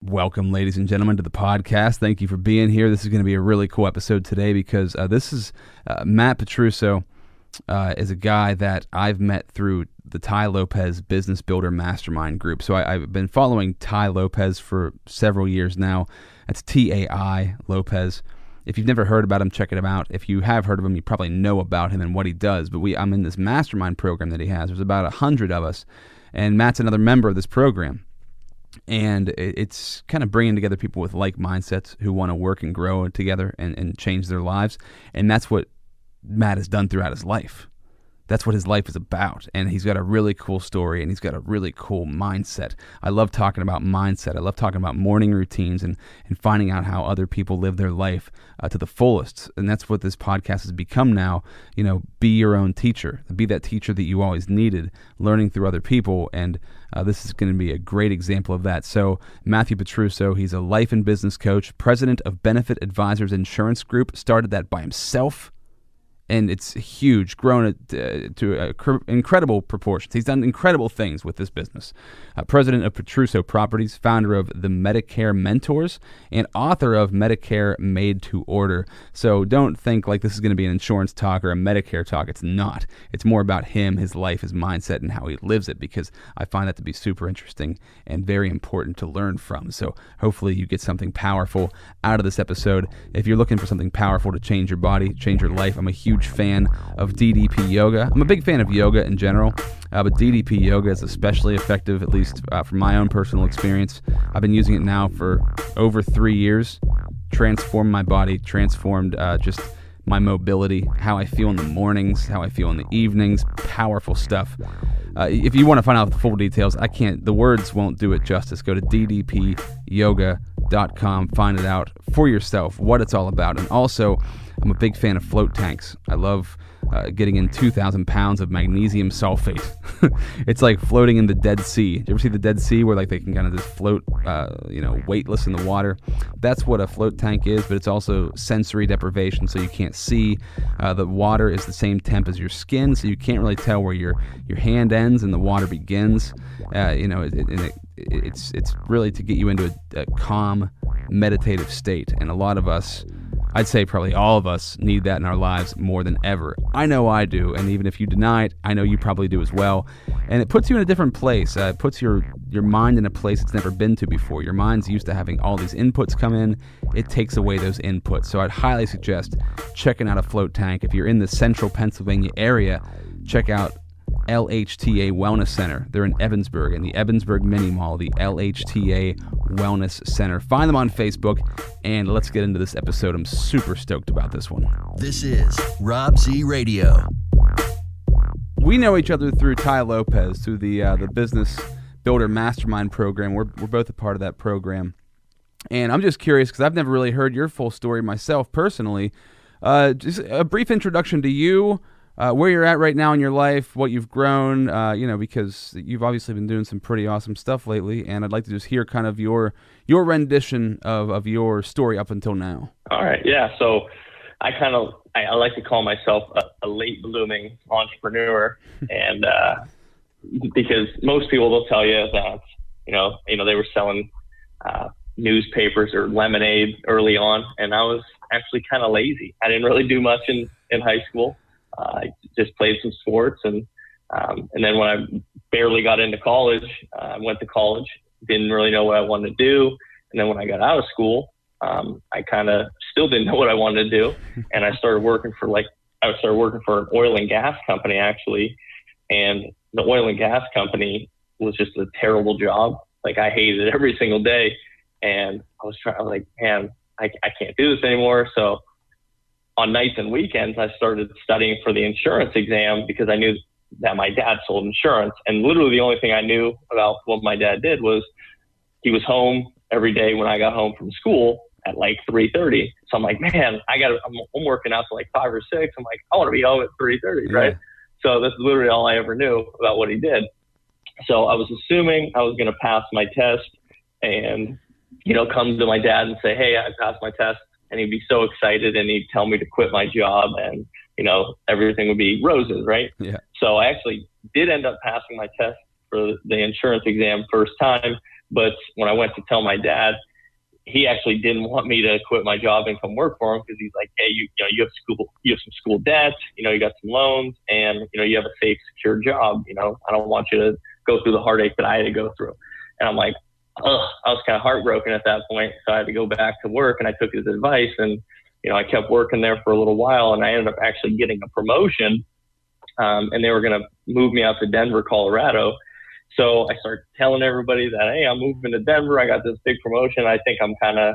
Welcome, ladies and gentlemen, to the podcast. Thank you for being here. This is going to be a really cool episode today because this is Matt Petruso is a guy that I've met through the Ty Lopez Business Builder Mastermind group. So I've been following Ty Lopez for several years now. That's T-A-I Lopez. If you've never heard about him, check him out. If you have heard of him, you probably know about him and what he does. But I'm in this mastermind program that he has. There's about 100 of us, and Matt's another member of this program. And it's kind of bringing together people with like mindsets who want to work and grow together and change their lives. And that's what Matt has done throughout his life. That's what his life is about. And he's got a really cool story, and he's got a really cool mindset. I love talking about mindset. I love talking about morning routines and finding out how other people live their life to the fullest. And that's what this podcast has become now. You know, be your own teacher. Be that teacher that you always needed, learning through other people. And this is going to be a great example of that. So Matthew Petruso, he's a life and business coach, president of Benefit Advisors Insurance Group, started that by himself. And it's huge, grown to incredible proportions. He's done incredible things with this business. President of Petruso Properties, founder of the Medicare Mentors, and author of Medicare Made to Order. So don't think like this is going to be an insurance talk or a Medicare talk. It's not. It's more about him, his life, his mindset, and how he lives it, because I find that to be super interesting and very important to learn from. So hopefully you get something powerful out of this episode. If you're looking for something powerful to change your body, change your life, I'm a huge fan of DDP yoga. I'm a big fan of yoga in general, but DDP yoga is especially effective, at least from my own personal experience. I've been using it now for over 3 years. Transformed my body, transformed just my mobility, how I feel in the mornings, how I feel in the evenings. Powerful stuff. If you want to find out the full details, the words won't do it justice. Go to ddpyoga.com, find it out for yourself, what it's all about. And also, I'm a big fan of float tanks. I love getting in 2,000 pounds of magnesium sulfate. It's like floating in the Dead Sea. Did you ever see the Dead Sea where like they can kind of just float, weightless in the water? That's what a float tank is, but it's also sensory deprivation, so you can't see. The water is the same temp as your skin, so you can't really tell where your hand ends and the water begins. It's really to get you into a calm, meditative state, and a lot of us, I'd say probably all of us, need that in our lives more than ever. I know I do, and even if you deny it, I know you probably do as well. And it puts you in a different place. It puts your mind in a place it's never been to before. Your mind's used to having all these inputs come in. It takes away those inputs. So I'd highly suggest checking out a float tank. If you're in the central Pennsylvania area, check out LHTA Wellness Center. They're in Evansburg, in the Evansburg Mini Mall, the LHTA Wellness Center. Find them on Facebook, and let's get into this episode. I'm super stoked about this one. This is Rob Z Radio. We know each other through Ty Lopez, through the Business Builder Mastermind program. We're both a part of that program. And I'm just curious, because I've never really heard your full story myself personally. Just a brief introduction to you, where you're at right now in your life, what you've grown, because you've obviously been doing some pretty awesome stuff lately, and I'd like to just hear kind of your rendition of your story up until now. All right, yeah. So I like to call myself a late blooming entrepreneur, and because most people will tell you that they were selling newspapers or lemonade early on, and I was actually kind of lazy. I didn't really do much in high school. I just played some sports, and then when I barely got into college, I went to college, didn't really know what I wanted to do. And then when I got out of school, I kind of still didn't know what I wanted to do. And I started working for an oil and gas company, actually. And the oil and gas company was just a terrible job. Like, I hated it every single day. And I was like, man, I can't do this anymore. So on nights and weekends, I started studying for the insurance exam, because I knew that my dad sold insurance. And literally the only thing I knew about what my dad did was he was home every day when I got home from school at like 3:30. So I'm like, man, I'm working out till like 5 or 6. I'm like, I want to be home at 3:30, right? Yeah. So that's literally all I ever knew about what he did. So I was assuming I was going to pass my test and, come to my dad and say, hey, I passed my test. And he'd be so excited, and he'd tell me to quit my job, and, everything would be roses, right? Yeah. So I actually did end up passing my test for the insurance exam first time, But when I went to tell my dad, he actually didn't want me to quit my job and come work for him, because he's like, hey, you have some school debt, you got some loans, and you have a safe, secure job. I don't want you to go through the heartache that I had to go through. And I'm like, ugh, I was kind of heartbroken at that point. So I had to go back to work, and I took his advice, and I kept working there for a little while, and I ended up actually getting a promotion. And they were going to move me out to Denver, Colorado. So I started telling everybody that, hey, I'm moving to Denver. I got this big promotion. I think I'm kind of,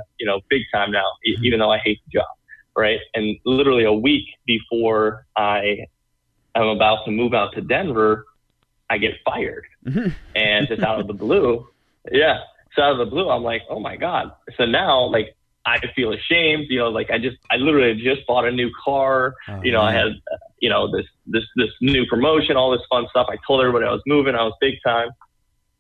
big time now, even though I hate the job. Right. And literally a week before I am about to move out to Denver, I get fired. And just out of the blue. Yeah. So out of the blue, I'm like, oh my God. So now, like, I feel ashamed, I literally just bought a new car. I had, this new promotion, all this fun stuff. I told everybody I was moving, I was big time.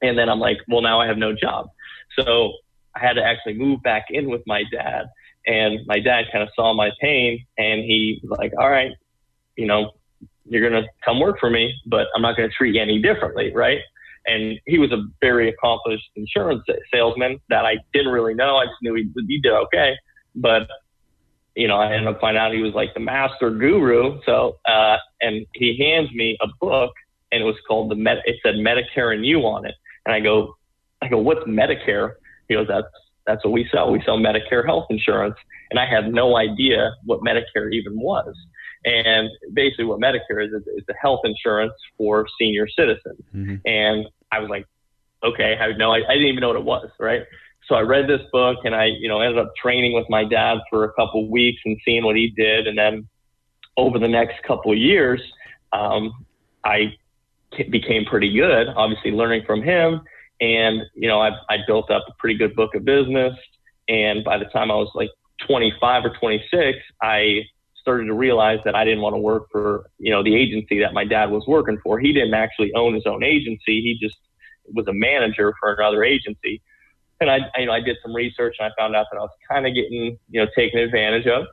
And then I'm like, well, now I have no job. So I had to actually move back in with my dad, and my dad kind of saw my pain, and he was like, all right, you're going to come work for me, but I'm not going to treat you any differently. Right. And he was a very accomplished insurance salesman that I didn't really know. I just knew he did okay. But, I ended up finding out he was like the master guru. So, and he hands me a book, and it was called it said Medicare and You on it. And I go, what's Medicare? He goes, that's what we sell. We sell Medicare health insurance. And I had no idea what Medicare even was. And basically what Medicare is a health insurance for senior citizens. Mm-hmm. And I was like, okay, I didn't even know what it was, right? So I read this book, and I, ended up training with my dad for a couple of weeks and seeing what he did. And then over the next couple of years, I became pretty good, obviously learning from him. And, I built up a pretty good book of business. And by the time I was like 25 or 26, I started to realize that I didn't want to work for, the agency that my dad was working for. He didn't actually own his own agency. He just was a manager for another agency. And I did some research, and I found out that I was kind of getting, taken advantage of.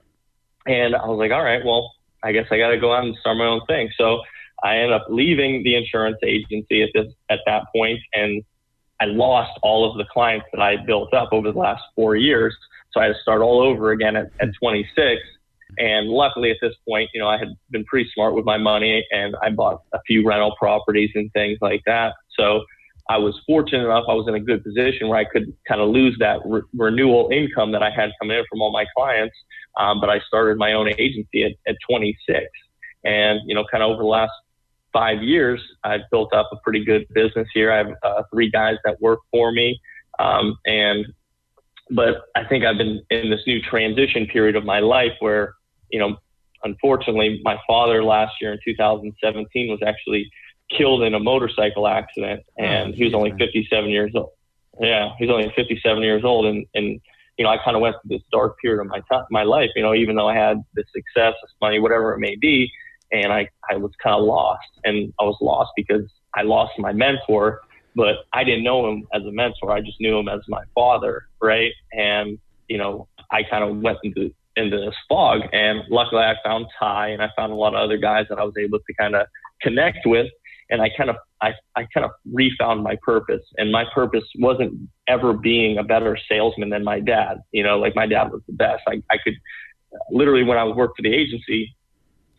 And I was like, all right, well, I guess I got to go out and start my own thing. So I ended up leaving the insurance agency at that point, and I lost all of the clients that I had built up over the last 4 years. So I had to start all over again at 26. And luckily at this point, I had been pretty smart with my money, and I bought a few rental properties and things like that. So I was fortunate enough, I was in a good position where I could kind of lose that renewal income that I had coming in from all my clients. But I started my own agency at 26. And, kind of over the last 5 years, I've built up a pretty good business here. I have 3 guys that work for me. But I think I've been in this new transition period of my life where, unfortunately, my father last year in 2017 was actually killed in a motorcycle accident, and he was only 57 years old. Yeah, he's only 57 years old. And I kind of went through this dark period of my life, even though I had the success, this money, whatever it may be. And I was kind of lost, and I was lost because I lost my mentor, but I didn't know him as a mentor. I just knew him as my father. Right. And, I kind of went into this fog, and luckily I found Ty, and I found a lot of other guys that I was able to kind of connect with. And I kind of refound my purpose, and my purpose wasn't ever being a better salesman than my dad. Like my dad was the best. I could literally, when I would work for the agency,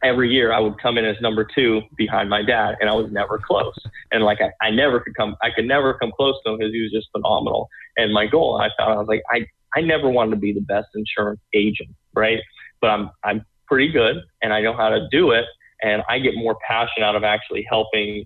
every year I would come in as number 2 behind my dad, and I was never close. And like, I could never come close to him because he was just phenomenal. And my goal, I was like, I never wanted to be the best insurance agent. Right. But I'm pretty good, and I know how to do it. And I get more passion out of actually helping,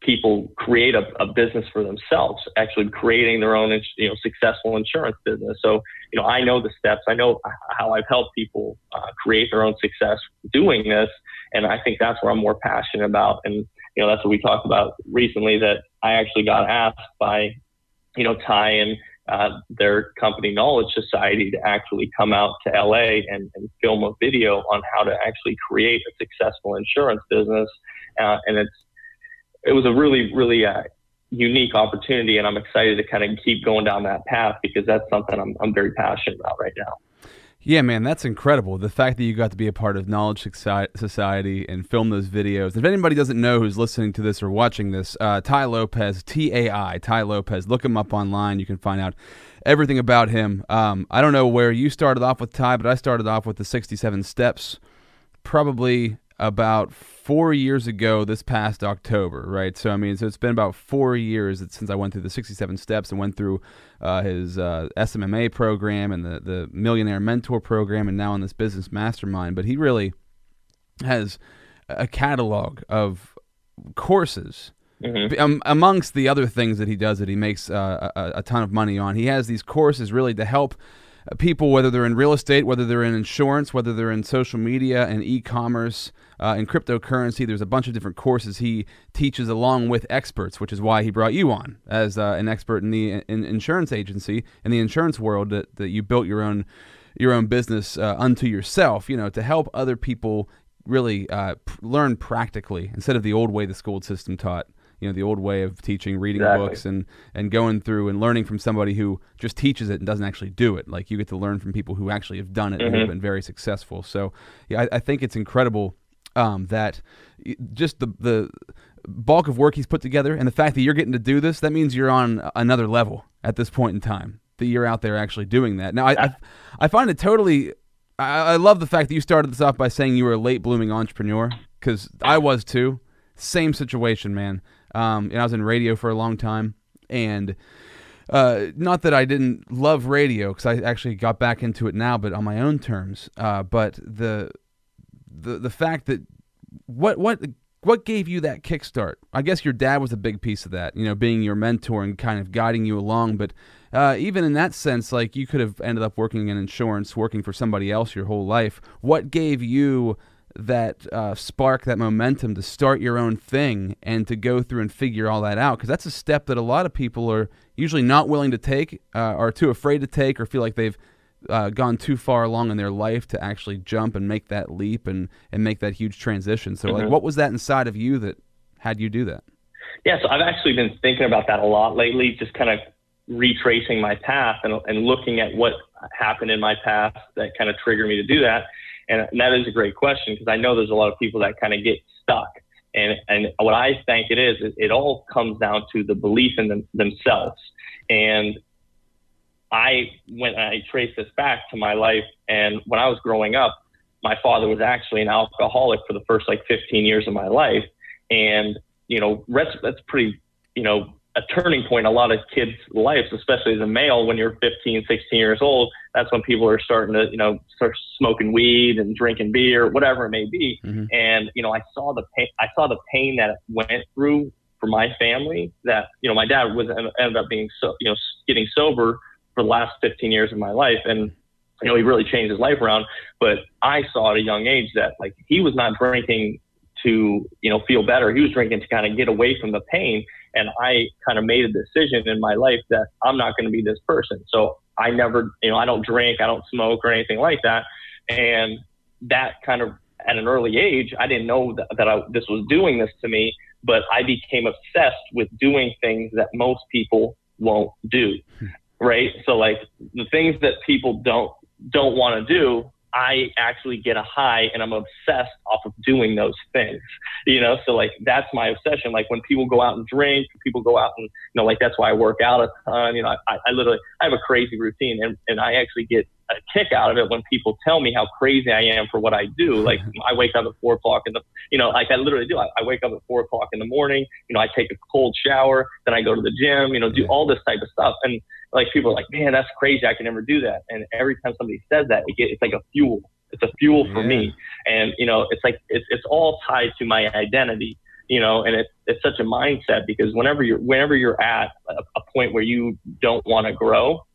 people create a business for themselves, actually creating their own, successful insurance business. So, I know the steps. I know how I've helped people create their own success doing this. And I think that's where I'm more passionate about. And, that's what we talked about recently, that I actually got asked by, Ty and their company Knowledge Society to actually come out to LA and film a video on how to actually create a successful insurance business. And it was a really, really unique opportunity, and I'm excited to kind of keep going down that path because that's something I'm very passionate about right now. Yeah, man, that's incredible. The fact that you got to be a part of Knowledge Society and film those videos. If anybody doesn't know who's listening to this or watching this, Tai Lopez, T-A-I, Tai Lopez, look him up online. You can find out everything about him. I don't know where you started off with Tai, but I started off with the 67 Steps probably about 4 years ago this past October, right? So, I mean, so it's been about 4 years since I went through the 67 Steps and went through his SMMA program and the Millionaire Mentor program and now in this business mastermind. But he really has a catalog of courses. Mm-hmm. Amongst the other things that he does that he makes a ton of money on. He has these courses really to help people, whether they're in real estate, whether they're in insurance, whether they're in social media and e-commerce, and cryptocurrency. There's a bunch of different courses he teaches along with experts, which is why he brought you on as an expert in the insurance agency, in the insurance world, that you built your own business unto yourself, to help other people really learn practically instead of the old way the school system taught. The old way of teaching, reading books and going through and learning from somebody who just teaches it and doesn't actually do it. Like, you get to learn from people who actually have done it and have been very successful. So, yeah, I think it's incredible that just the bulk of work he's put together and the fact that you're getting to do this, that means you're on another level at this point in time, that you're out there actually doing that. Now, I find it totally... I love the fact that you started this off by saying you were a late blooming entrepreneur, because I was too. Same situation, man. And I was in radio for a long time, and not that I didn't love radio, because I actually got back into it now, but on my own terms. But the fact that what gave you that kickstart? I guess your dad was a big piece of that, being your mentor and kind of guiding you along. But even in that sense, like, you could have ended up working in insurance, working for somebody else your whole life. What gave you that spark, that momentum to start your own thing and to go through and figure all that out? Because that's a step that a lot of people are usually not willing to take, are too afraid to take, or feel like they've gone too far along in their life to actually jump and make that leap and make that huge transition. So, like, what was that inside of you that had you do that? Yeah, so I've actually been thinking about that a lot lately, just kind of retracing my path and looking at what happened in my past that kind of triggered me to do that. And that is a great question, because I know there's a lot of people that kind of get stuck. And what I think it is it all comes down to the belief in themselves. And I trace this back to my life, and when I was growing up, my father was actually an alcoholic for the first 15 years of my life. And, that's pretty, a turning point in a lot of kids' lives, especially as a male. When you're 15, 16 years old, that's when people are starting to, start smoking weed and drinking beer, whatever it may be. Mm-hmm. And, I saw the pain that it went through for my family, that, my dad ended up being getting sober for the last 15 years of my life. And, he really changed his life around. But I saw at a young age that, he was not drinking to, feel better. He was drinking to kind of get away from the pain. And I kind of made a decision in my life that I'm not going to be this person. So I never, I don't drink, I don't smoke or anything like that. And that kind of, at an early age, I didn't know that this was doing this to me, but I became obsessed with doing things that most people won't do. Right. So, the things that people don't want to do, I actually get a high, and I'm obsessed off of doing those things, so that's my obsession. When people go out and drink, people go out and, that's why I work out a ton. I literally, I have a crazy routine, and I actually get a kick out of it when people tell me how crazy I am for what I do. I wake up at 4 o'clock I literally do. I wake up at 4 o'clock in the morning, I take a cold shower, then I go to the gym, do all this type of stuff. And people are like, man, that's crazy. I can never do that. And every time somebody says that, it's like a fuel. It's a fuel for me. And, it's all tied to my identity, and it's such a mindset, because whenever you're at a point where you don't want to grow,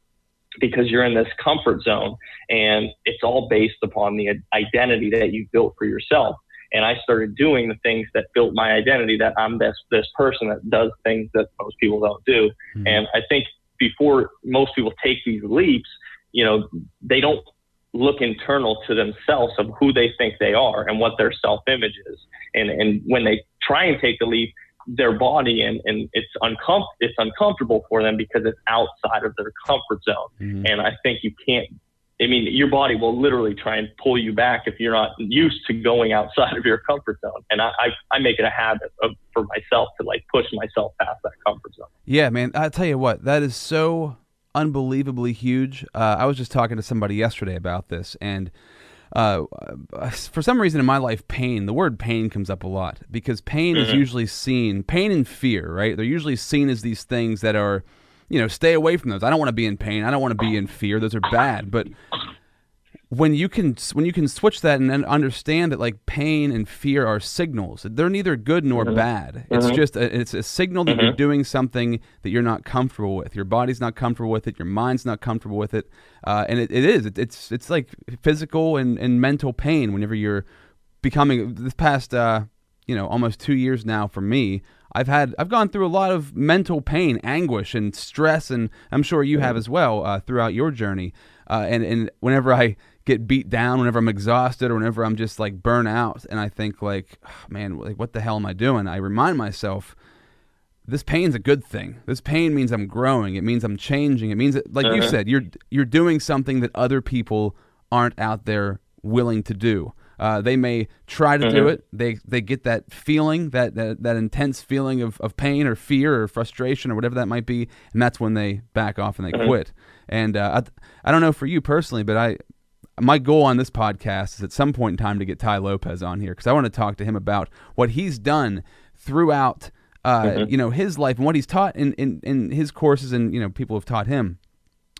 because you're in this comfort zone, and it's all based upon the identity that you built for yourself. And I started doing the things that built my identity, that I'm this person that does things that most people don't do. Mm-hmm. And I think before most people take these leaps, they don't look internal to themselves of who they think they are and what their self-image is. And when they try and take the leap, their body and it's uncomfortable for them, because it's outside of their comfort zone. Mm-hmm. And I think you can't I mean, your body will literally try and pull you back if you're not used to going outside of your comfort zone. And I make it a habit for myself to like push myself past that comfort zone. Yeah, man. I tell you what, that is so unbelievably huge. I was just talking to somebody yesterday about this, and for some reason in my life, the word pain comes up a lot, because pain is usually seen, pain and fear, right? They're usually seen as these things that are, stay away from those. I don't want to be in pain. I don't want to be in fear. Those are bad. But when you can switch that and then understand that like pain and fear are signals, they're neither good nor bad. It's just it's a signal that you're doing something that you're not comfortable with. Your body's not comfortable with it. Your mind's not comfortable with it. And it's like physical and mental pain whenever you're becoming, this past almost 2 years now for me, I've gone through a lot of mental pain, anguish, and stress, and I'm sure you have as well throughout your journey. And whenever I get beat down, whenever I'm exhausted, or whenever I'm just like burnt out, and I think like, oh, man, like what the hell am I doing? I remind myself, this pain's a good thing. This pain means I'm growing. It means I'm changing. It means that, like you said, you're doing something that other people aren't out there willing to do. They may try to do it. They get that feeling, that intense feeling of pain or fear or frustration or whatever that might be, and that's when they back off and they quit. And I don't know for you personally, but my goal on this podcast is at some point in time to get Tai Lopez on here, because I want to talk to him about what he's done throughout his life and what he's taught in his courses, and people have taught him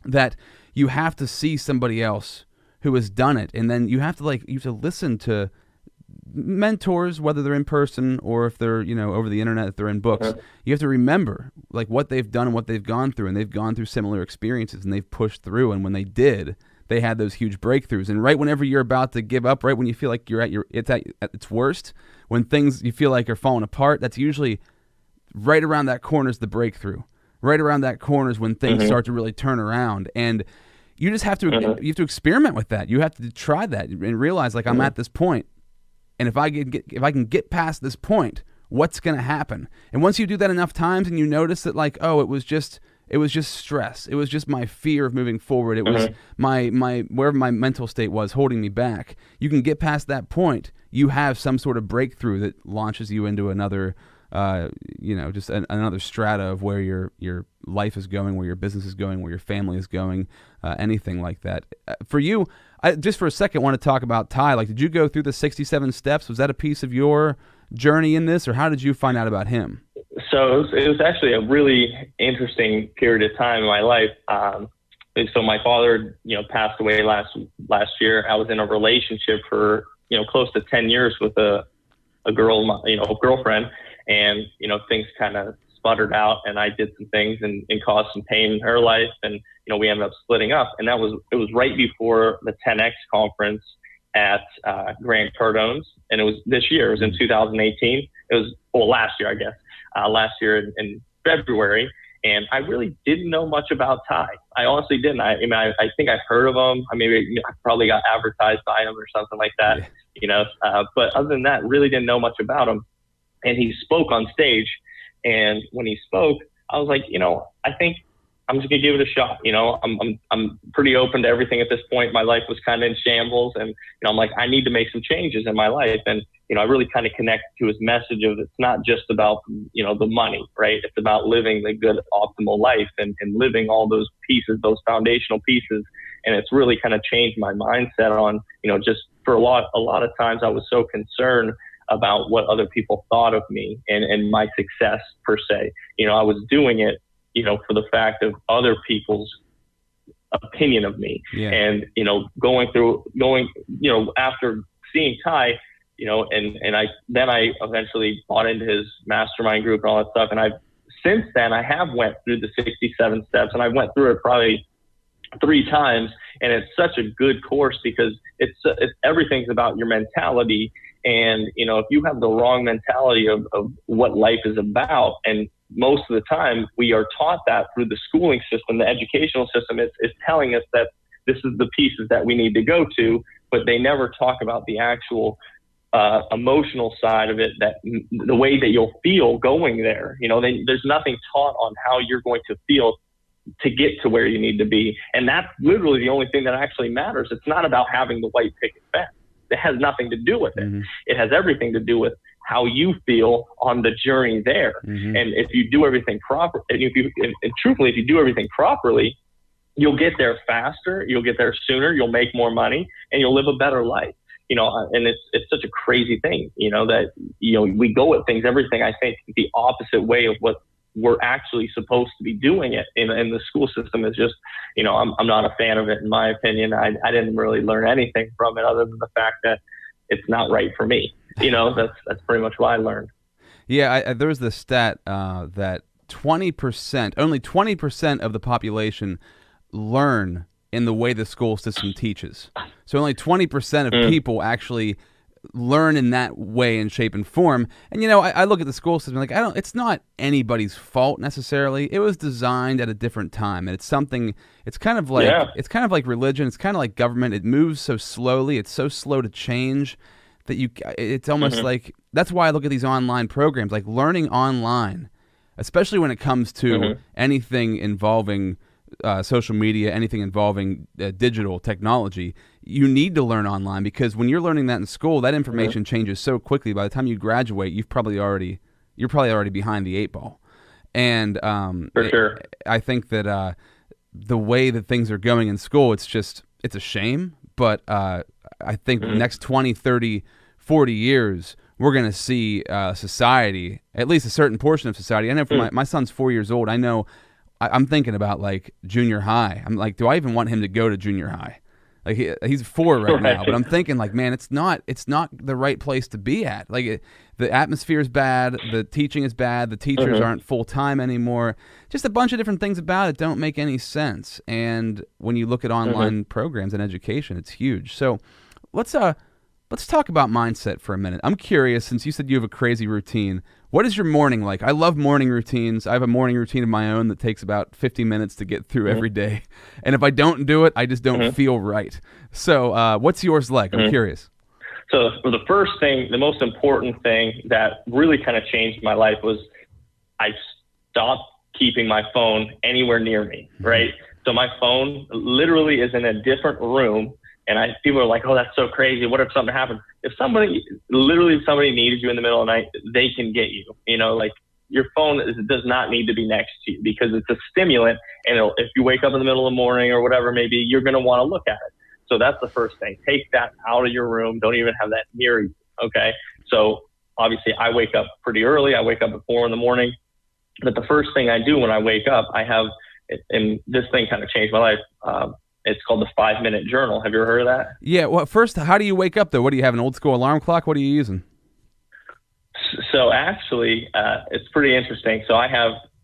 that you have to see somebody else who has done it, and then you have to listen to mentors, whether they're in person or if they're over the internet, if they're in books. You have to remember like what they've done and what they've gone through, and they've gone through similar experiences, and they've pushed through, and when they did, they had those huge breakthroughs. And right whenever you're about to give up, right when you feel like you're at its worst, when things you feel like are falling apart, that's usually right around that corner is the breakthrough. Right around that corner is when things start to really turn around. And you just have to you have to experiment with that. You have to try that and realize like I'm at this point, and if I can get past this point, what's going to happen? And once you do that enough times, and you notice that like, oh, it was just stress. It was just my fear of moving forward. It was my wherever my mental state was holding me back. You can get past that point. You have some sort of breakthrough that launches you into another just another strata of where your life is going, where your business is going, where your family is going, anything like that. For you, I just for a second want to talk about Tai. Like, did you go through the 67 steps? Was that a piece of your journey in this, or how did you find out about him? So it was actually a really interesting period of time in my life. So my father, passed away last year. I was in a relationship for, close to 10 years with a girl, a girlfriend. And, things kind of sputtered out, and I did some things and caused some pain in her life. And, we ended up splitting up, and it was right before the 10X conference at Grant Cardone's. And it was this year, it was in 2018. It was, last year, I guess, last year in February. And I really didn't know much about Tai. I honestly didn't. I think I heard of him. I probably got advertised by him or something like that, but other than that, really didn't know much about him. And he spoke on stage, and when he spoke, I was like, I think I'm just gonna give it a shot. I'm pretty open to everything at this point. My life was kind of in shambles, and I'm like, I need to make some changes in my life. And I really kind of connected to his message of it's not just about the money, right? It's about living the good, optimal life and living all those pieces, those foundational pieces. And it's really kind of changed my mindset on just for a lot of times I was so concerned about what other people thought of me and my success per se. I was doing it, for the fact of other people's opinion of me. Yeah. And, going after seeing Tai, and I eventually bought into his mastermind group and all that stuff. And since then I have went through the 67 steps, and I went through it probably 3 times. And it's such a good course because it's everything's about your mentality. And, if you have the wrong mentality of what life is about, and most of the time we are taught that through the schooling system, the educational system is telling us that this is the pieces that we need to go to, but they never talk about the actual emotional side of it, that the way that you'll feel going there. There's nothing taught on how you're going to feel to get to where you need to be. And that's literally the only thing that actually matters. It's not about having the white picket fence. It has nothing to do with it. Mm-hmm. It has everything to do with how you feel on the journey there. Mm-hmm. And if you do everything proper, and truthfully, if you do everything properly, you'll get there faster, you'll get there sooner, you'll make more money, and you'll live a better life. And it's such a crazy thing, that, we go at everything, I think, the opposite way of what we're actually supposed to be doing it. And the school system is just, I'm not a fan of it, in my opinion. I didn't really learn anything from it other than the fact that it's not right for me. That's pretty much what I learned. Yeah, there was this stat that only 20% of the population learn in the way the school system teaches. So only 20% of people actually learn in that way and shape and form. And I look at the school system like it's not anybody's fault necessarily. It was designed at a different time, and it's kind of like religion. It's kind of like government. It moves so slowly. It's so slow to change that it's almost like, that's why I look at these online programs, like learning online, especially when it comes to anything involving social media, anything involving digital technology. You need to learn online, because when you're learning that in school, that information changes so quickly. By the time you graduate, you're probably already behind the eight ball. And for sure, I think that the way that things are going in school, it's a shame. But I think the next 20, 30, 40 years, we're going to see society, at least a certain portion of society. I know for my son's 4 years old. I know I'm thinking about like junior high. I'm like, do I even want him to go to junior high? Like he's 4 right now, but I'm thinking like, man, it's not the right place to be at. Like the atmosphere is bad, the teaching is bad, the teachers aren't full time anymore. Just a bunch of different things about it don't make any sense. And when you look at online programs and education, it's huge. So let's talk about mindset for a minute. I'm curious, since you said you have a crazy routine. What is your morning like? I love morning routines. I have a morning routine of my own that takes about 50 minutes to get through every day. And if I don't do it, I just don't feel right. So what's yours like? I'm curious. So the first thing, the most important thing that really kind of changed my life was I stopped keeping my phone anywhere near me, right? So my phone literally is in a different room. And people are like, oh, that's so crazy. What if something happened? If somebody needs you in the middle of the night, they can get you. Like your phone does not need to be next to you, because it's a stimulant. And if you wake up in the middle of the morning or whatever, maybe you're going to want to look at it. So that's the first thing. Take that out of your room. Don't even have that near you. Okay. So obviously I wake up pretty early. I wake up at 4 a.m. But the first thing I do when I wake up, and this thing kind of changed my life. It's called the 5-minute journal. Have you ever heard of that? Yeah. Well, first, how do you wake up though? What do you have, an old school alarm clock? What are you using? So actually, it's pretty interesting. So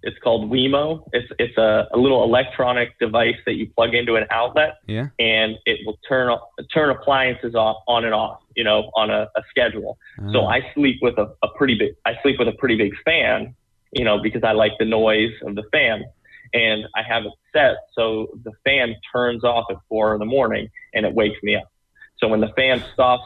it's called Wemo. It's a little electronic device that you plug into an outlet, and it will turn appliances on and off, on a schedule. So I sleep with a pretty big fan, because I like the noise of the fan. And I have it set so the fan turns off at 4 a.m. and it wakes me up. So when the fan stops,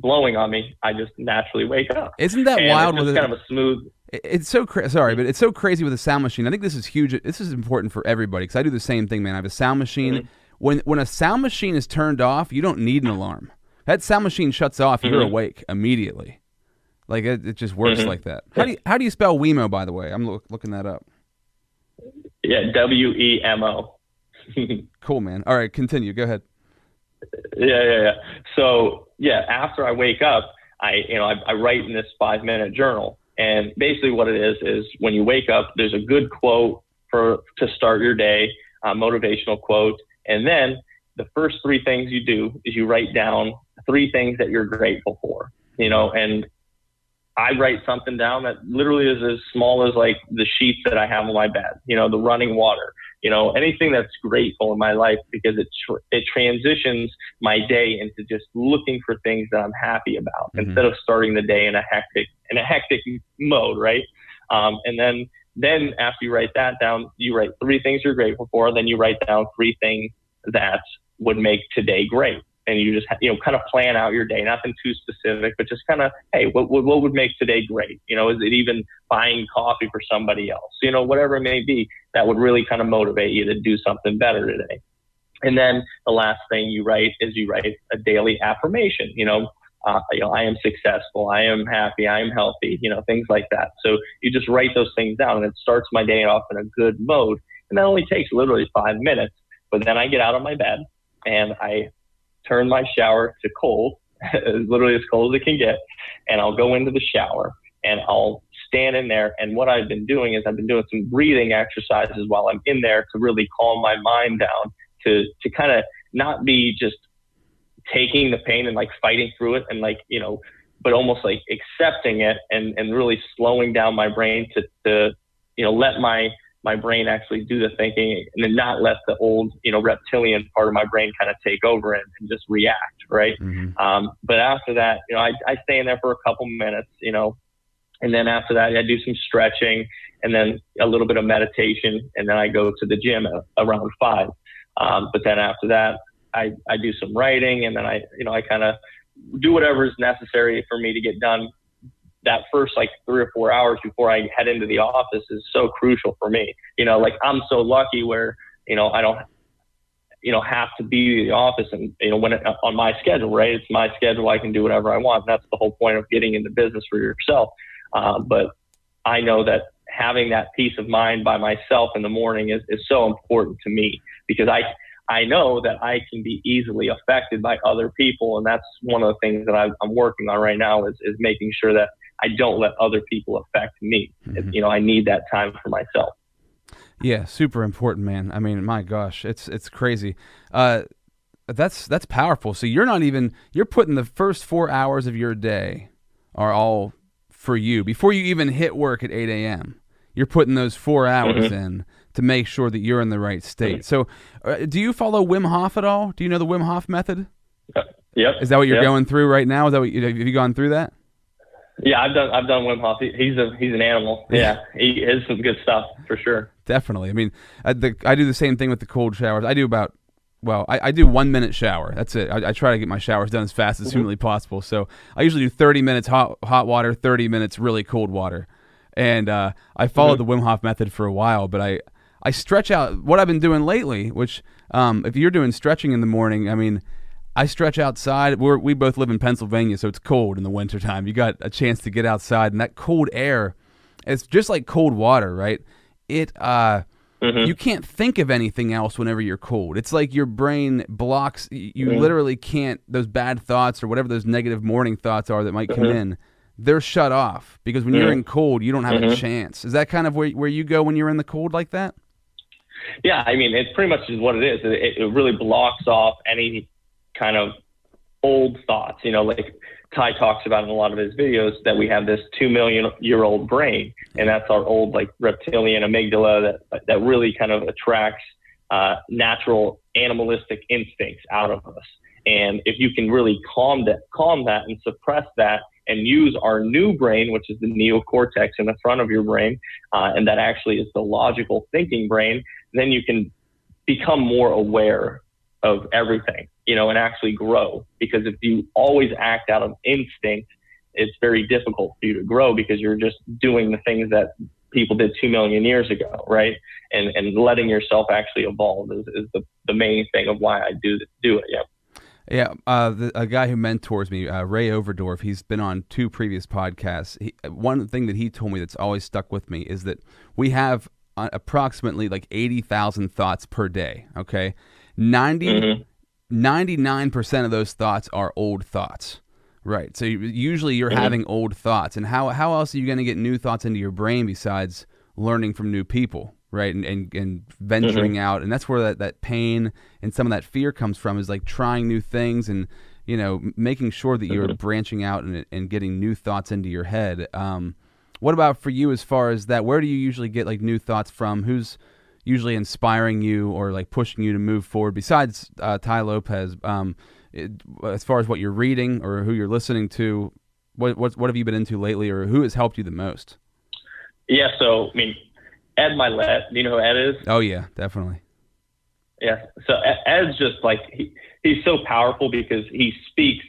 blowing on me, I just naturally wake up. Isn't that wild? It's kind of a smooth. It's so sorry, but it's so crazy with a sound machine. I think this is huge. This is important for everybody, because I do the same thing, man. I have a sound machine. When a sound machine is turned off, you don't need an alarm. That sound machine shuts off, you're awake immediately. Like it just works like that. How do you spell Wemo, by the way? I'm looking that up. Yeah, WEMO. Cool, man. All right, continue. Go ahead. Yeah. So after I wake up, I write in this 5-minute journal, and basically what it is when you wake up, there's a good quote to start your day, a motivational quote, and then the first 3 things you do is you write down 3 things that you're grateful for, and I write something down that literally is as small as like the sheets that I have on my bed, the running water, anything that's grateful in my life, because it transitions my day into just looking for things that I'm happy about instead of starting the day in a hectic mode. Right. And then after you write that down, you write 3 things you're grateful for. Then you write down 3 things that would make today great. and you just, kind of plan out your day, nothing too specific, but just kind of, hey, what would make today great? Is it even buying coffee for somebody else? Whatever it may be, that would really kind of motivate you to do something better today. And then the last thing you write is a daily affirmation. I am successful, I am happy, I am healthy, things like that. So you just write those things down, and it starts my day off in a good mode. And that only takes literally 5 minutes. But then I get out of my bed and I turn my shower to cold, literally as cold as it can get. And I'll go into the shower and I'll stand in there. And what I've been doing is I've been doing some breathing exercises while I'm in there to really calm my mind down, to kind of not be just taking the pain and like fighting through it and but almost like accepting it and really slowing down my brain to let my brain actually do the thinking, and then not let the old, reptilian part of my brain kind of take over and just react. Right. Mm-hmm. But after that, I stay in there for a couple minutes, and then after that I do some stretching and then a little bit of meditation. And then I go to the gym around 5. But then after that, I do some writing, and then I kind of do whatever is necessary for me to get done. That first 3 or 4 hours before I head into the office is so crucial for me. I'm so lucky where, I don't, have to be in the office and, when on my schedule, right? It's my schedule. I can do whatever I want. That's the whole point of getting into business for yourself. But I know that having that peace of mind by myself in the morning is so important to me, because I know that I can be easily affected by other people. And that's one of the things that I'm working on right now is making sure that I don't let other people affect me. Mm-hmm. I need that time for myself. Yeah, super important, man. I mean, my gosh, it's crazy. That's powerful. So you're putting the first 4 hours of your day are all for you before you even hit work at 8 a.m. You're putting those 4 hours Mm-hmm. in to make sure that you're in the right state. So, do you follow Wim Hof at all? Do you know the Wim Hof method? Yep. Is that what you're going through right now? Is that have you gone through that? Yeah, I've done Wim Hof. He's an animal. Yeah, he is some good stuff for sure. Definitely. I mean, I do the same thing with the cold showers. I do I do 1 minute shower. That's it. I try to get my showers done as fast as humanly possible. So I usually do 30 minutes hot water, 30 minutes really cold water. And I followed the Wim Hof method for a while, but I stretch out. What I've been doing lately, which if you're doing stretching in the morning, I mean, I stretch outside. We both live in Pennsylvania, so it's cold in the wintertime. You got a chance to get outside, and that cold air, it's just like cold water, right? It you can't think of anything else whenever you're cold. It's like your brain blocks. You literally can't. Those bad thoughts or whatever those negative morning thoughts are that might come in, they're shut off, because when you're in cold, you don't have a chance. Is that kind of where you go when you're in the cold like that? Yeah, I mean, it's pretty much is what it is. It really blocks off any kind of old thoughts. Like Ty talks about in a lot of his videos, that we have this 2 million year old brain, and that's our old reptilian amygdala that really kind of attracts natural animalistic instincts out of us. And if you can really calm that and suppress that, and use our new brain, which is the neocortex in the front of your brain, and that actually is the logical thinking brain, then you can become more aware of everything, and actually grow. Because if you always act out of instinct, it's very difficult for you to grow, because you're just doing the things that people did 2 million years ago, right? And letting yourself actually evolve is the main thing of why I do it. Yeah. Yeah, a guy who mentors me, Ray Overdorf, he's been on 2 previous podcasts. One thing that he told me that's always stuck with me is that we have approximately 80,000 thoughts per day, okay? 99% of those thoughts are old thoughts, right? So usually you're having old thoughts. And how else are you going to get new thoughts into your brain besides learning from new people? Right, and venturing out, and that's where that pain and some of that fear comes from, is trying new things and making sure that you're branching out and getting new thoughts into your head. What about for you as far as that? Where do you usually get new thoughts from? Who's usually inspiring you or pushing you to move forward besides Tai Lopez? As far as what you're reading or who you're listening to, what have you been into lately, or who has helped you the most? Yeah, so I mean, Ed Milet, do you know who Ed is? Oh, yeah, definitely. Yeah. So Ed's just like, he's so powerful because he speaks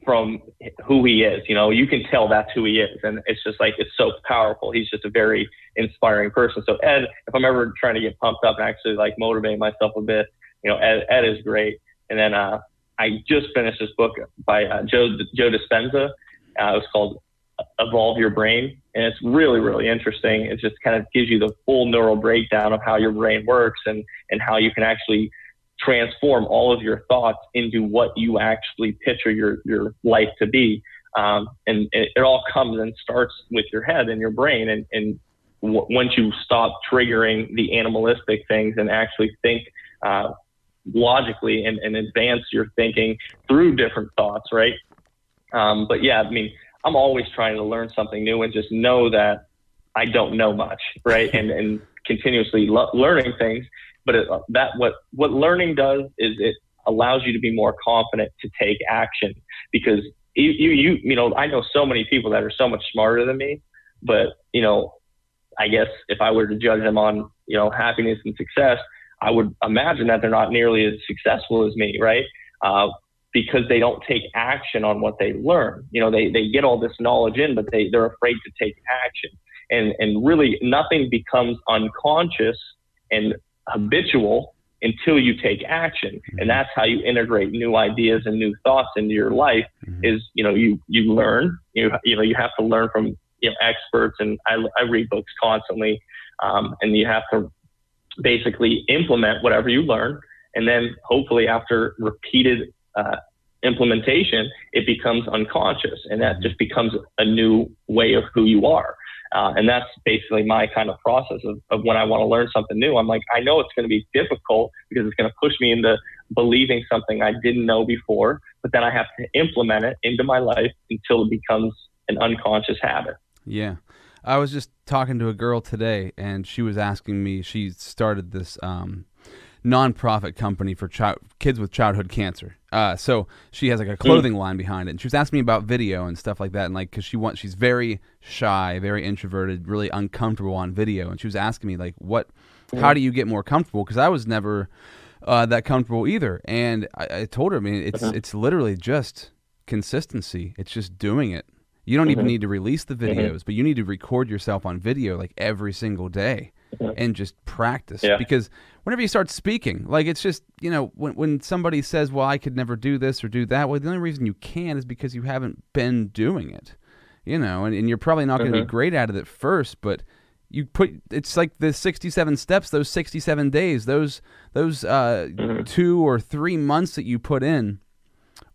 from who he is. You know, you can tell that's who he is. And it's just like, it's so powerful. He's just a very inspiring person. So Ed, if I'm ever trying to get pumped up and actually like motivate myself a bit, you know, Ed is great. And then I just finished this book by Joe Dispenza. It was called Evolve Your Brain. And it's really, really interesting. It just kind of gives you the full neural breakdown of how your brain works and how you can actually transform all of your thoughts into what you actually picture your life to be. And it all comes and starts with your head and your brain. And once you stop triggering the animalistic things and actually think logically and advance your thinking through different thoughts, right? But yeah, I mean, I'm always trying to learn something new and just know that I don't know much, right? and continuously learning things. But what learning does is it allows you to be more confident to take action, because you know, I know so many people that are so much smarter than me, but you know, I guess if I were to judge them on, you know, happiness and success, I would imagine that they're not nearly as successful as me, right? Because they don't take action on what they learn. You know, they get all this knowledge in, but they're afraid to take action. And really nothing becomes unconscious and habitual until you take action. And that's how you integrate new ideas and new thoughts into your life. Is, you know, you learn, you know, you have to learn from, you know, experts, and I read books constantly. And you have to basically implement whatever you learn. And then hopefully after repeated implementation, it becomes unconscious, and that just becomes a new way of who you are. And that's basically my kind of process of when I want to learn something new. I'm like, I know it's going to be difficult because it's going to push me into believing something I didn't know before, but then I have to implement it into my life until it becomes an unconscious habit. Yeah. I was just talking to a girl today, and she was asking me, she started this nonprofit company for kids with childhood cancer. So she has like a clothing line behind it, and she was asking me about video and stuff like that, and like, because she's very shy, very introverted, really uncomfortable on video, and she was asking me like, how do you get more comfortable? Because I was never that comfortable either, and I told her, I mean, it's literally just consistency. It's just doing it. You don't even need to release the videos, but you need to record yourself on video like every single day and just practice. Yeah. Because whenever you start speaking, like, it's just, you know, when somebody says, well, I could never do this or do that, well, the only reason you can is because you haven't been doing it, you know, and you're probably not going to be great at it at first, but it's like the 67 steps, those 67 days, those 2 or 3 months that you put in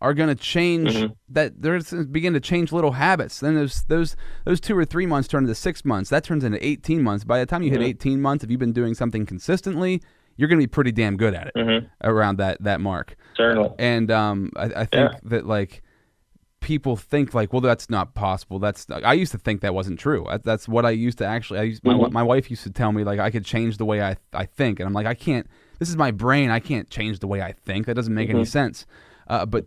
are going to change that. They're going to begin to change little habits. Then those 2 or 3 months turn into 6 months. That turns into 18 months. By the time you hit 18 months, if you've been doing something consistently, you're going to be pretty damn good at it around that mark. Certainly. And I think that, like, people think like, well, that's not possible. I used to think that wasn't true. That's what I used to actually. My wife used to tell me like I could change the way I think, and I'm like, I can't. This is my brain. I can't change the way I think. That doesn't make any sense. But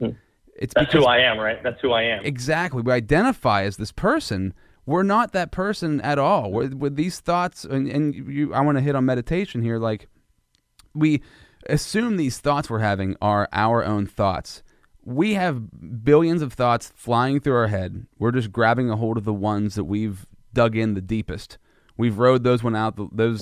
it's that's who I am, right? That's who I am. Exactly. We identify as this person. We're not that person at all. With these thoughts, and I want to hit on meditation here. Like, we assume these thoughts we're having are our own thoughts. We have billions of thoughts flying through our head. We're just grabbing a hold of the ones that we've dug in the deepest. We've rode those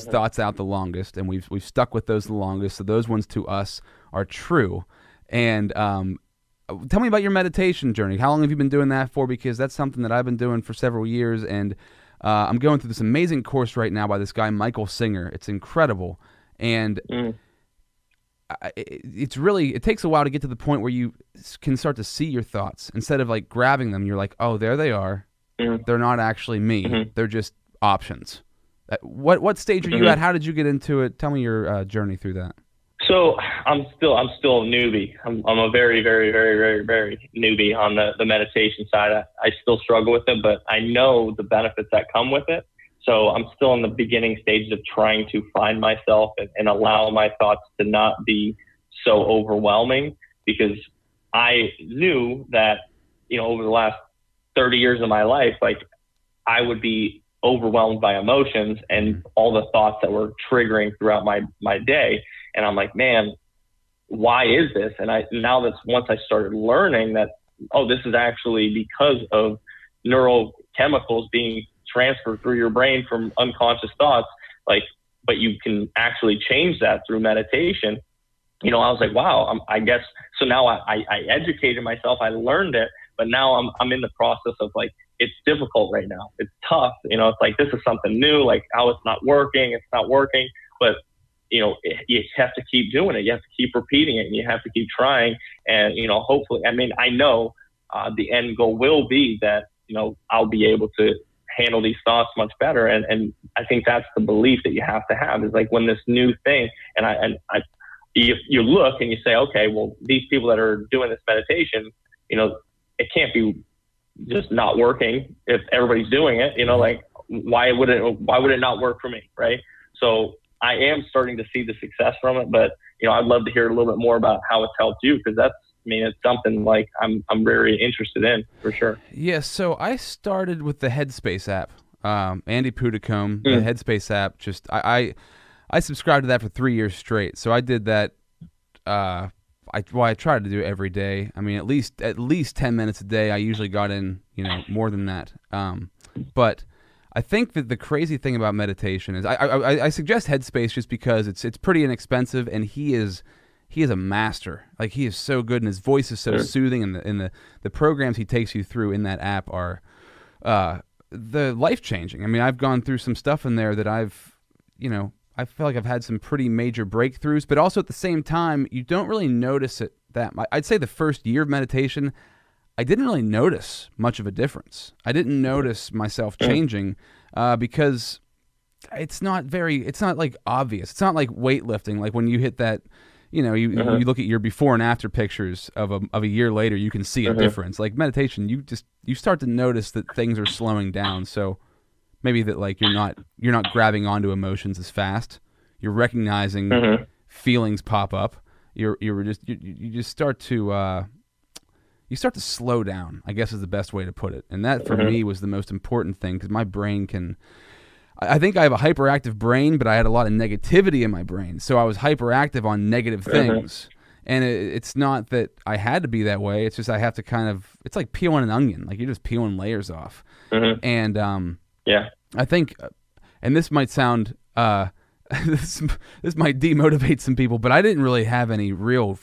thoughts out the longest, and we've stuck with those the longest. So those ones to us are true. And tell me about your meditation journey. How long have you been doing that for? Because that's something that I've been doing for several years, and I'm going through this amazing course right now by this guy, Michael Singer. It's incredible, and it takes a while to get to the point where you can start to see your thoughts. Instead of like grabbing them, you're like, oh, there they are. They're not actually me. They're just options. What stage are you at? How did you get into it? Tell me your journey through that. So I'm still a newbie. I'm a very, very, very, very, very newbie on the meditation side. I still struggle with it, but I know the benefits that come with it. So I'm still in the beginning stages of trying to find myself and allow my thoughts to not be so overwhelming, because I knew that, you know, over the last 30 years of my life, like, I would be overwhelmed by emotions and all the thoughts that were triggering throughout my day. And I'm like, man, why is this? And once I started learning that, oh, this is actually because of neurochemicals being transferred through your brain from unconscious thoughts, like, but you can actually change that through meditation. I was like, wow, I guess. So now I educated myself, I learned it, but now I'm in the process of like, it's difficult right now. It's tough. It's like, this is something new, like how it's not working, but you have to keep doing it. You have to keep repeating it, and you have to keep trying. And, hopefully, I know the end goal will be that, I'll be able to handle these thoughts much better. And I think that's the belief that you have to have, is like, when this new thing, you look and you say, okay, well, these people that are doing this meditation, it can't be just not working if everybody's doing it, like, why would it not work for me? Right. So I am starting to see the success from it, but, I'd love to hear a little bit more about how it's helped you, because it's something like I'm very interested in, for sure. Yeah. So I started with the Headspace app. Andy Puddicombe, the Headspace app, I subscribed to that for 3 years straight. So I did that. I tried to do it every day. I mean, at least 10 minutes a day. I usually got in, more than that. But I think that the crazy thing about meditation is I suggest Headspace just because it's pretty inexpensive, and he is a master. Like, he is so good, and his voice is so soothing, and the programs he takes you through in that app are the life-changing. I mean, I've gone through some stuff in there that I feel like I've had some pretty major breakthroughs, but also at the same time, you don't really notice it I'd say the first year of meditation, I didn't really notice much of a difference. I didn't notice myself changing because it's not like obvious. It's not like weightlifting. Like when you hit that, you look at your before and after pictures of a year later, you can see a difference. Like meditation, you start to notice that things are slowing down. So maybe that like you're not grabbing onto emotions as fast. You're recognizing feelings pop up. You just start to slow down, I guess is the best way to put it. And that for me was the most important thing, because my brain I think I have a hyperactive brain, but I had a lot of negativity in my brain. So I was hyperactive on negative things. And it's not that I had to be that way. It's just I have to it's like peeling an onion. Like you're just peeling layers off. And I think, and this might sound, this might demotivate some people, but I didn't really have any real,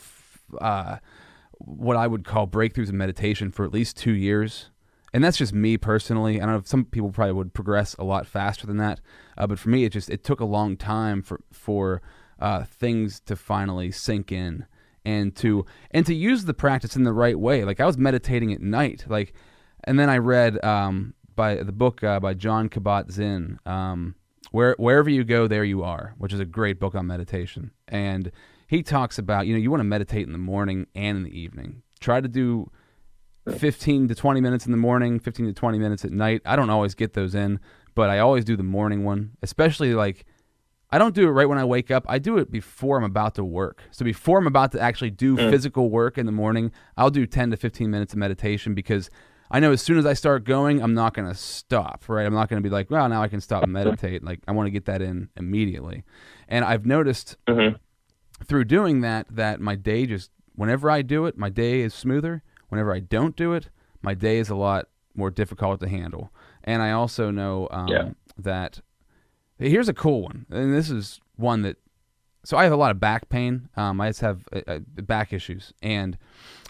what I would call breakthroughs in meditation for at least 2 years. And that's just me personally. I don't know if some people probably would progress a lot faster than that. But for me, it took a long time for things to finally sink in and to use the practice in the right way. Like I was meditating at night, and then I read by the book by John Kabat-Zinn, Wherever You Go, There You Are, which is a great book on meditation. And he talks about, you want to meditate in the morning and in the evening. Try to do 15 to 20 minutes in the morning, 15 to 20 minutes at night. I don't always get those in, but I always do the morning one, especially I don't do it right when I wake up. I do it before I'm about to work. So before I'm about to actually do physical work in the morning, I'll do 10 to 15 minutes of meditation, because I know as soon as I start going, I'm not going to stop, right? I'm not going to be like, well, now I can stop and meditate. Like I want to get that in immediately. And I've noticed through doing that my day whenever I do it, my day is smoother. Whenever I don't do it, my day is a lot more difficult to handle. And I also know that here's a cool one, and this is one that. So I have a lot of back pain. I just have back issues, and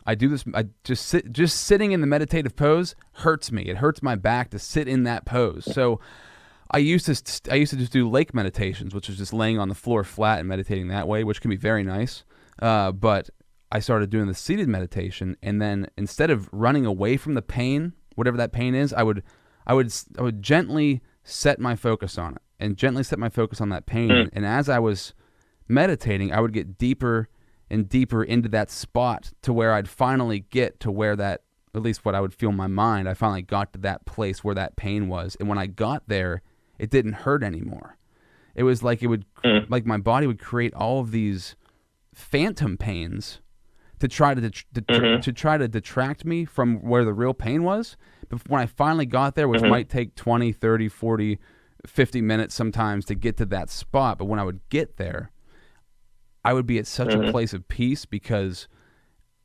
I do this. I just sitting in the meditative pose hurts me. It hurts my back to sit in that pose. So I used to just do lake meditations, which is just laying on the floor flat and meditating that way, which can be very nice. But I started doing the seated meditation, and then instead of running away from the pain, whatever that pain is, I would gently set my focus on it, and gently set my focus on that pain. And as I was meditating, I would get deeper and deeper into that spot to where I'd finally get to where that, at least what I would feel in my mind, I finally got to that place where that pain was. And when I got there, it didn't hurt anymore. It was like like my body would create all of these phantom pains to try to detract me from where the real pain was. But when I finally got there, which might take 20, 30, 40, 50 minutes sometimes to get to that spot, but when I would get there, I would be at such a place of peace, because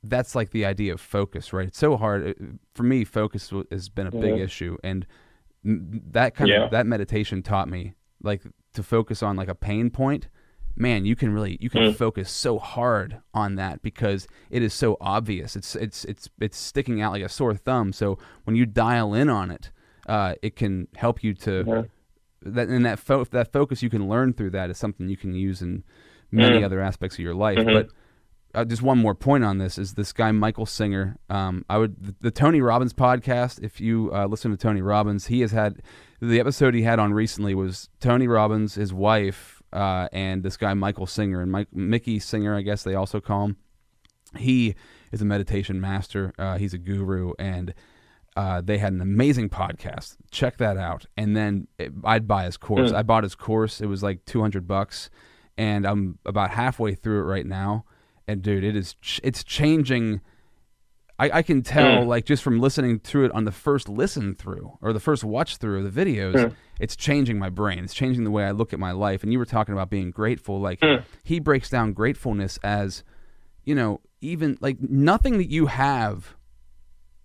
that's like the idea of focus, right? It's so hard for me. Focus has been a big issue, and that kind of that meditation taught me like to focus on like a pain point. Man, you can focus so hard on that because it is so obvious. It's sticking out like a sore thumb. So when you dial in on it, it can help you to that focus you can learn through that is something you can use in many other aspects of your life. But just one more point on this is this guy Michael Singer. The Tony Robbins podcast. If you listen to Tony Robbins, he has had the episode he had on recently was Tony Robbins, his wife, and this guy Michael Singer, and Mickey Singer, I guess they also call him. He is a meditation master. He's a guru, and they had an amazing podcast. Check that out. And then I'd buy his course. I bought his course. It was like $200, and I'm about halfway through it right now. And dude, it's changing. I can tell, like, just from listening through it on the first listen through or the first watch through of the videos, it's changing my brain. It's changing the way I look at my life. And you were talking about being grateful. Like, he breaks down gratefulness as, even like nothing that you have,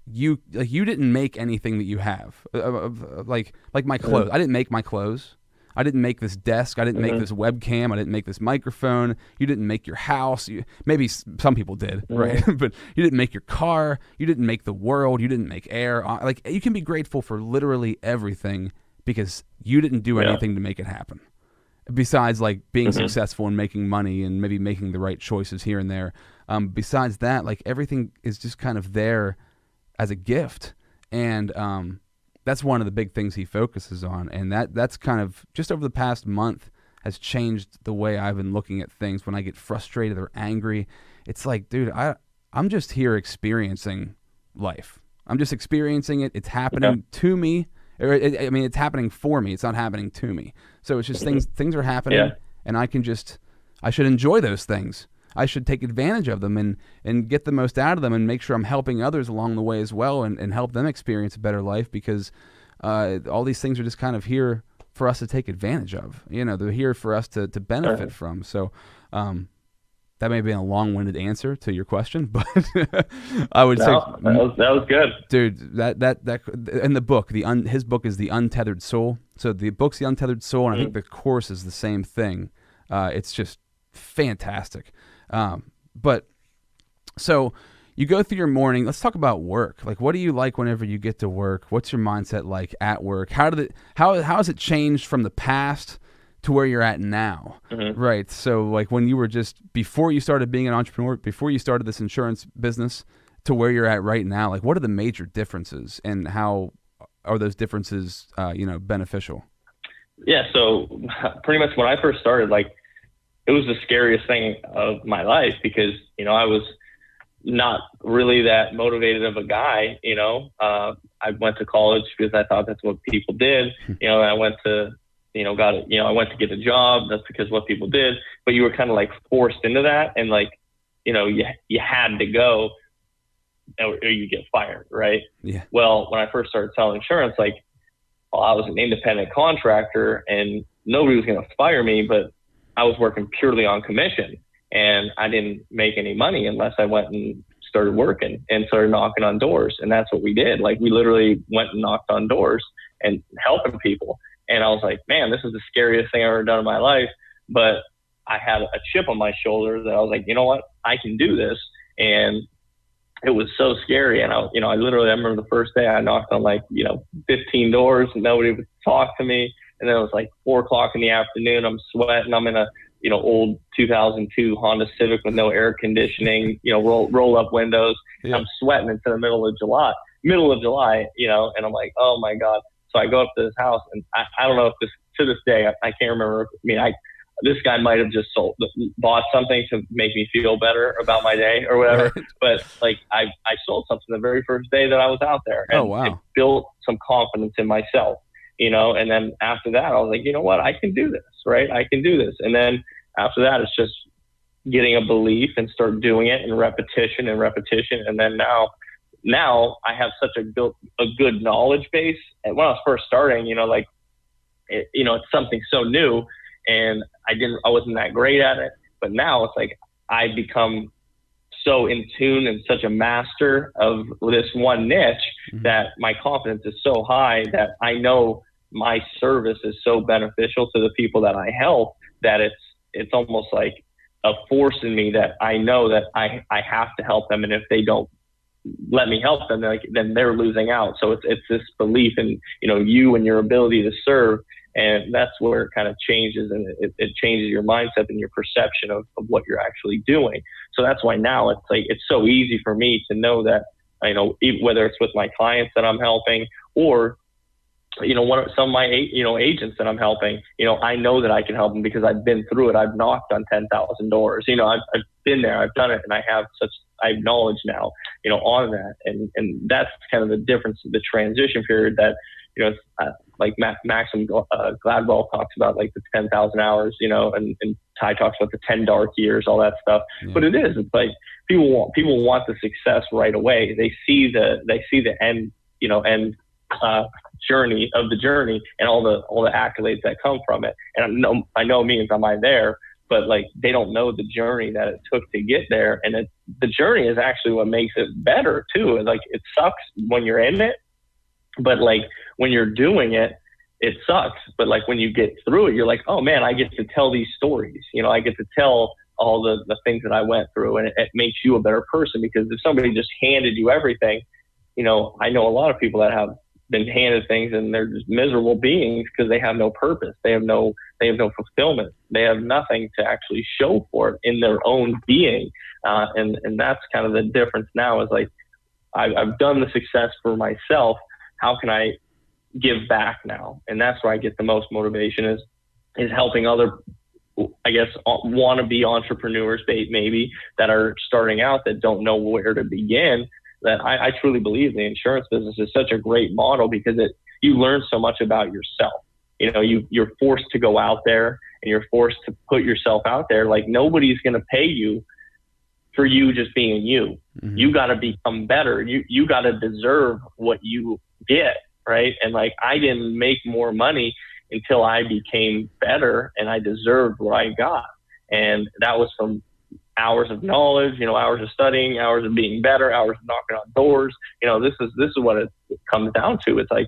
you didn't make anything that you have. Like my clothes. I didn't make my clothes. I didn't make this desk. I didn't make this webcam. I didn't make this microphone. You didn't make your house. Maybe some people did, right? But you didn't make your car. You didn't make the world. You didn't make air. Like, you can be grateful for literally everything because you didn't do anything to make it happen. Besides, like, being successful and making money and maybe making the right choices here and there. Besides that, like, everything is just kind of there as a gift. And that's one of the big things he focuses on, and that's kind of just over the past month has changed the way I've been looking at things. When I get frustrated or angry, it's like, dude, I'm just here experiencing life. I'm just experiencing it. It's happening to me. It's happening for me. It's not happening to me. So it's just things are happening, and I should enjoy those things. I should take advantage of them and get the most out of them and make sure I'm helping others along the way as well and help them experience a better life, because all these things are just kind of here for us to take advantage of. They're here for us to benefit from. So that may be a long-winded answer to your question, but I would say that was good, dude. That in the book, his book is The Untethered Soul. So the book's The Untethered Soul, and I think the course is the same thing. It's just fantastic. But so you go through your morning. Let's talk about work. Like, what do you like whenever you get to work? What's your mindset like at work? How has it changed from the past to where you're at now? Right. So like when you were before you started being an entrepreneur, before you started this insurance business, to where you're at right now, like what are the major differences and how are those differences, beneficial? Yeah. So pretty much when I first started, like, it was the scariest thing of my life because, I was not really that motivated of a guy. I went to college because I thought that's what people did. I went to, I went to get a job. That's because what people did, but you were kind of like forced into that. And like, you had to go or you get fired. Right. Yeah. Well, when I first started selling insurance, like, I was an independent contractor and nobody was going to fire me, but I was working purely on commission and I didn't make any money unless I went and started working and started knocking on doors. And that's what we did. Like, we literally went and knocked on doors and helping people. And I was like, man, this is the scariest thing I've ever done in my life. But I had a chip on my shoulder that I was like, you know what, I can do this. And it was so scary. And I remember the first day I knocked on 15 doors and nobody would talk to me. And then it was like 4:00 in the afternoon. I'm sweating. I'm in a, old 2002 Honda Civic with no air conditioning, roll up windows. Yeah. I'm sweating into the middle of July, and I'm like, oh my God. So I go up to this house and I don't know if to this day, I can't remember. This guy might have just bought something to make me feel better about my day or whatever. Right. But like, I sold something the very first day that I was out there. And it built some confidence in myself. And then after that, I was like, you know what, I can do this, right? I can do this. And then after that, it's just getting a belief and start doing it in repetition. And then now I have such a good knowledge base. And when I was first starting, it's something so new and I wasn't that great at it, But now it's like I become so in tune and such a master of this one niche that my confidence is so high that I know my service is so beneficial to the people that I help that it's almost like a force in me that I know that I have to help them. And if they don't let me help them, then they're losing out. So it's this belief in, you and your ability to serve. And that's where it kind of changes, and it changes your mindset and your perception of what you're actually doing. So that's why now it's so easy for me to know that, whether it's with my clients that I'm helping or, some of my, agents that I'm helping, I know that I can help them because I've been through it. I've knocked on 10,000 doors. I've been there, I've done it, and I have knowledge now, on that. And that's kind of the difference, the transition period that, like Maxim Gladwell talks about, like the 10,000 hours, and Ty talks about the 10 dark years, all that stuff. Yeah. But it's like people want the success right away. They see the end, journey of the journey and all the accolades that come from it. And I know means am I there, but like they don't know the journey that it took to get there. And the journey is actually what makes it better too. Like it sucks when you're in it, but like when you're doing it, it sucks. But like when you get through it, you're like, oh man, I get to tell these stories. I get to tell all the things that I went through, and it makes you a better person. Because if somebody just handed you everything, I know a lot of people that have been handed things and they're just miserable beings because they have no purpose. They have no fulfillment. They have nothing to actually show for it in their own being. And that's kind of the difference now is like, I've done the success for myself. How can I give back now? And that's where I get the most motivation is helping other, I guess, wannabe entrepreneurs, maybe that are starting out that don't know where to begin. That I truly believe the insurance business is such a great model because you learn so much about yourself. You're forced to go out there and you're forced to put yourself out there. Like nobody's going to pay you for you just being you. Mm-hmm. You got to become better. You got to deserve what you get, right? And like I didn't make more money until I became better, and I deserved what I got. And that was from hours of knowledge, hours of studying, hours of being better, hours of knocking on doors. This is what it comes down to. It's like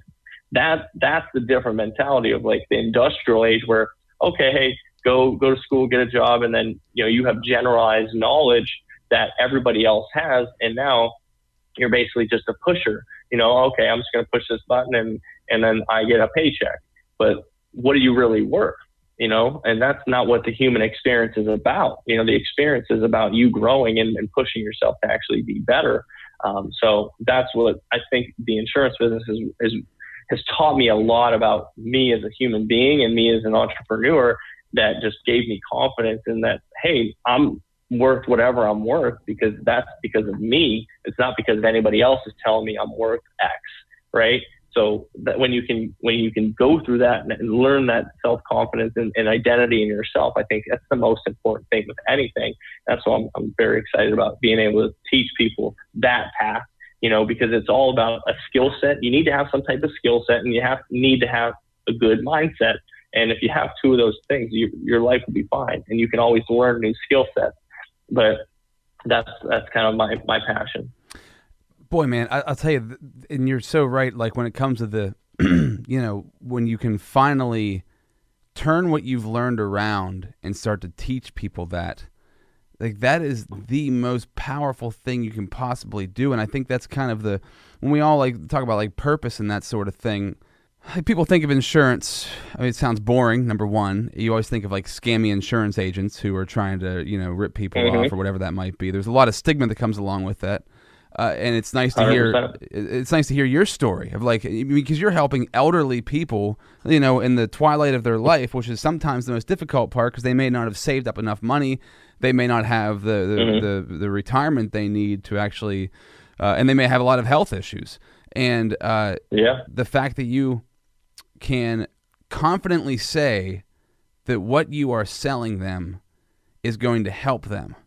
that's the different mentality of like the industrial age where, okay, hey, go to school, get a job. And then, you have generalized knowledge that everybody else has. And now you're basically just a pusher, okay, I'm just going to push this button and then I get a paycheck. But what are you really worth? And that's not what the human experience is about. The experience is about you growing and pushing yourself to actually be better. So that's what I think the insurance business has taught me a lot about me as a human being and me as an entrepreneur, that just gave me confidence in that, hey, I'm worth whatever I'm worth because that's because of me. It's not because anybody else is telling me I'm worth X, right? So that when you can go through that and learn that self-confidence and identity in yourself, I think that's the most important thing with anything. That's why I'm very excited about being able to teach people that path, because it's all about a skill set. You need to have some type of skill set, and you need to have a good mindset. And if you have two of those things, your life will be fine, and you can always learn new skill sets. But that's kind of my passion. Boy, man, I'll tell you, and you're so right, like when it comes to the, when you can finally turn what you've learned around and start to teach people that, like that is the most powerful thing you can possibly do. And I think that's kind of when we all like talk about like purpose and that sort of thing, like people think of insurance, I mean, it sounds boring, number one. You always think of like scammy insurance agents who are trying to, rip people off or whatever that might be. There's a lot of stigma that comes along with that. And it's nice to 100%. Hear. It's nice to hear your story of like, because you're helping elderly people, in the twilight of their life, which is sometimes the most difficult part because they may not have saved up enough money, they may not have the retirement they need to actually, and they may have a lot of health issues. And the fact that you can confidently say that what you are selling them is going to help them.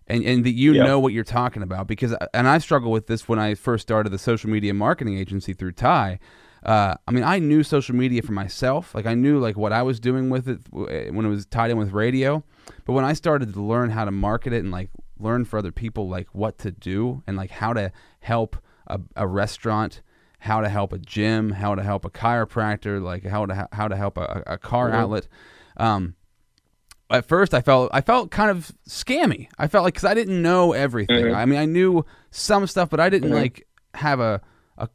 And that you know what you're talking about, because, and I struggled with this when I first started the social media marketing agency through Ty. I mean, I knew social media for myself. Like I knew like what I was doing with it when it was tied in with radio. But when I started to learn how to market it and like learn for other people like what to do and like how to help a restaurant, how to help a gym, how to help a chiropractor, like how to help a car outlet. At first, I felt kind of scammy. I felt like because I didn't know everything. I mean, I knew some stuff, but I didn't like have a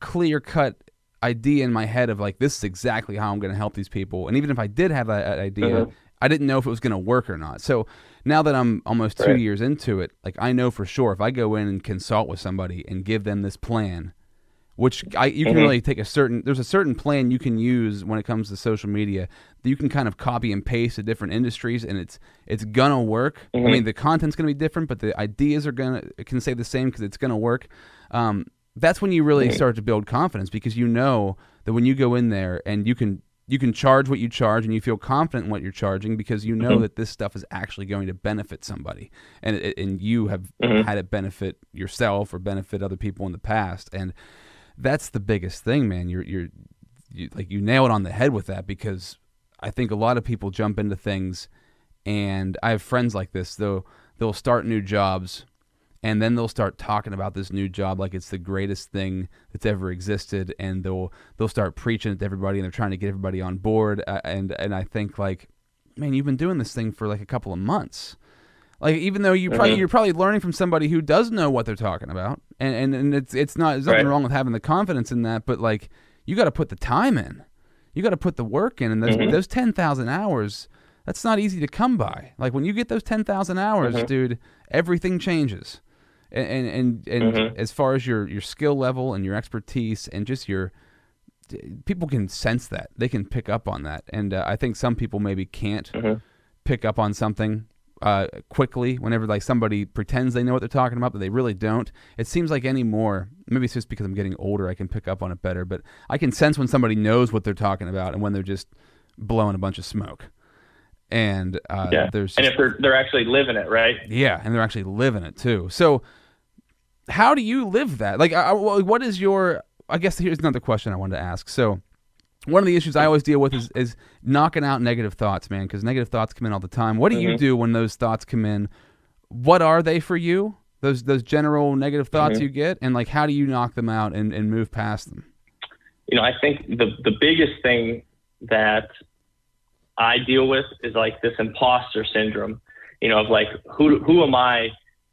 clear cut idea in my head of like this is exactly how I'm going to help these people. And even if I did have that idea, I didn't know if it was going to work or not. So now that I'm almost 2 years into it, like I know for sure if I go in and consult with somebody and give them this plan, which you can really take there's a certain plan you can use when it comes to social media that you can kind of copy and paste to different industries, and it's gonna work. I mean, the content's gonna be different, but the ideas can stay the same because it's gonna work. That's when you really start to build confidence, because you know that when you go in there and you can charge what you charge and you feel confident in what you're charging because you know that this stuff is actually going to benefit somebody, and you have had it benefit yourself or benefit other people in the past. And that's the biggest thing, man. You nail it on the head with that, because I think a lot of people jump into things, and I have friends like this. They'll start new jobs, and then they'll start talking about this new job like it's the greatest thing that's ever existed, and they'll start preaching it to everybody, and they're trying to get everybody on board. And I think like, man, you've been doing this thing for like a couple of months. Like, even though you're probably learning from somebody who does know what they're talking about, and there's nothing wrong with having the confidence in that, but like you got to put the time in, you got to put the work in, and those 10,000 hours, that's not easy to come by. Like when you get those 10,000 hours, dude, everything changes, and as far as your skill level and your expertise and just people can sense that, they can pick up on that, and I think some people maybe can't pick up on something quickly whenever like somebody pretends they know what they're talking about, but they really don't. It seems like anymore, maybe it's just because I'm getting older, I can pick up on it better, but I can sense when somebody knows what they're talking about and when they're just blowing a bunch of smoke. And there's and if they're actually living it, right? Yeah, and they're actually living it too. So how do you live that? Like, what is your? I guess here's another question I wanted to ask. So one of the issues I always deal with is knocking out negative thoughts, man, because negative thoughts come in all the time. What do you do when those thoughts come in? What are they for you? Those general negative thoughts you get, and like how do you knock them out and move past them? I think the biggest thing that I deal with is like this imposter syndrome, of like who am I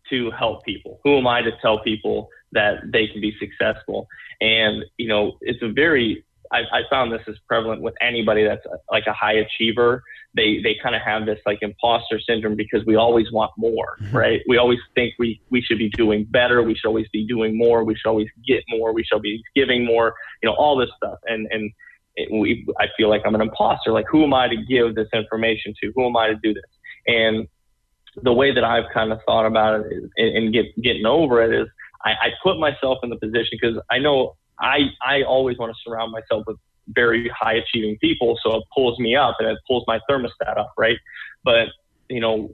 to help people? Who am I to tell people that they can be successful? And it's a very I found this is prevalent with anybody that's like a high achiever. They kind of have this like imposter syndrome because we always want more, right? We always think we should be doing better. We should always be doing more. We should always get more. We should be giving more, all this stuff. And I feel like I'm an imposter. Like, who am I to give this information to? Who am I to do this? And the way that I've kind of thought about it is, and getting over it is I put myself in the position, because I know I always want to surround myself with very high achieving people. So it pulls me up and it pulls my thermostat up. Right. But,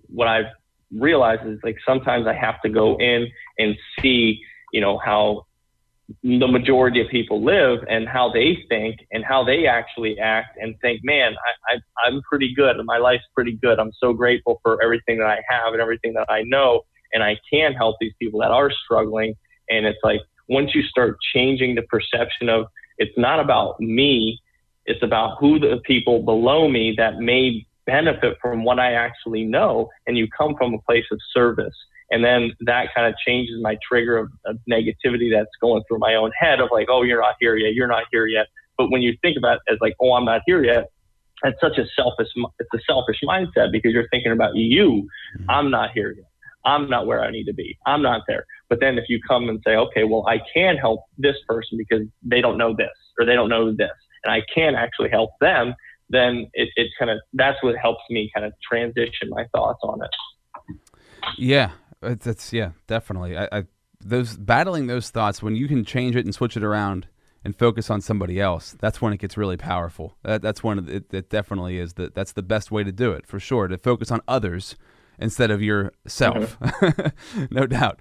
what I've realized is like, sometimes I have to go in and see, how the majority of people live and how they think and how they actually act, and think, man, I'm pretty good. My life's pretty good. I'm so grateful for everything that I have and everything that I know. And I can help these people that are struggling. And it's like, once you start changing the perception of, it's not about me, it's about who the people below me that may benefit from what I actually know, and you come from a place of service. And then that kind of changes my trigger of negativity that's going through my own head of like, oh, you're not here yet, you're not here yet. But when you think about it as like, oh, I'm not here yet, it's a selfish mindset, because you're thinking about you. I'm not here yet. I'm not where I need to be. I'm not there. But then if you come and say, okay, well, I can help this person because they don't know this or they don't know this, and I can actually help them, then it kind of, that's what helps me kind of transition my thoughts on it. Yeah, definitely. Battling those thoughts, when you can change it and switch it around and focus on somebody else, that's when it gets really powerful. That's when it definitely is. That's the best way to do it, for sure, to focus on others instead of yourself. No doubt.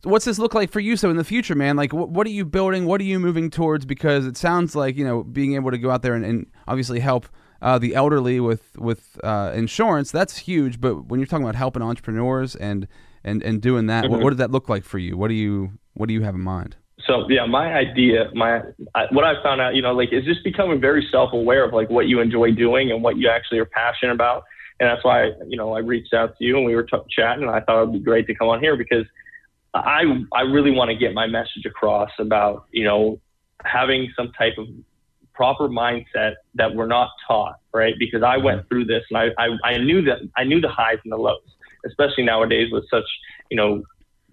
What's this look like for you? So in the future, man, like what are you building? What are you moving towards? Because it sounds like, being able to go out there and obviously help the elderly with insurance, that's huge. But when you're talking about helping entrepreneurs and doing that, what did that look like for you? What do you have in mind? So yeah, my idea, what I found out, is just becoming very self-aware of like what you enjoy doing and what you actually are passionate about. And that's why, I reached out to you and we were chatting, and I thought it'd be great to come on here because I really want to get my message across about, having some type of proper mindset that we're not taught, right? Because I went through this and I knew the highs and the lows, especially nowadays with such,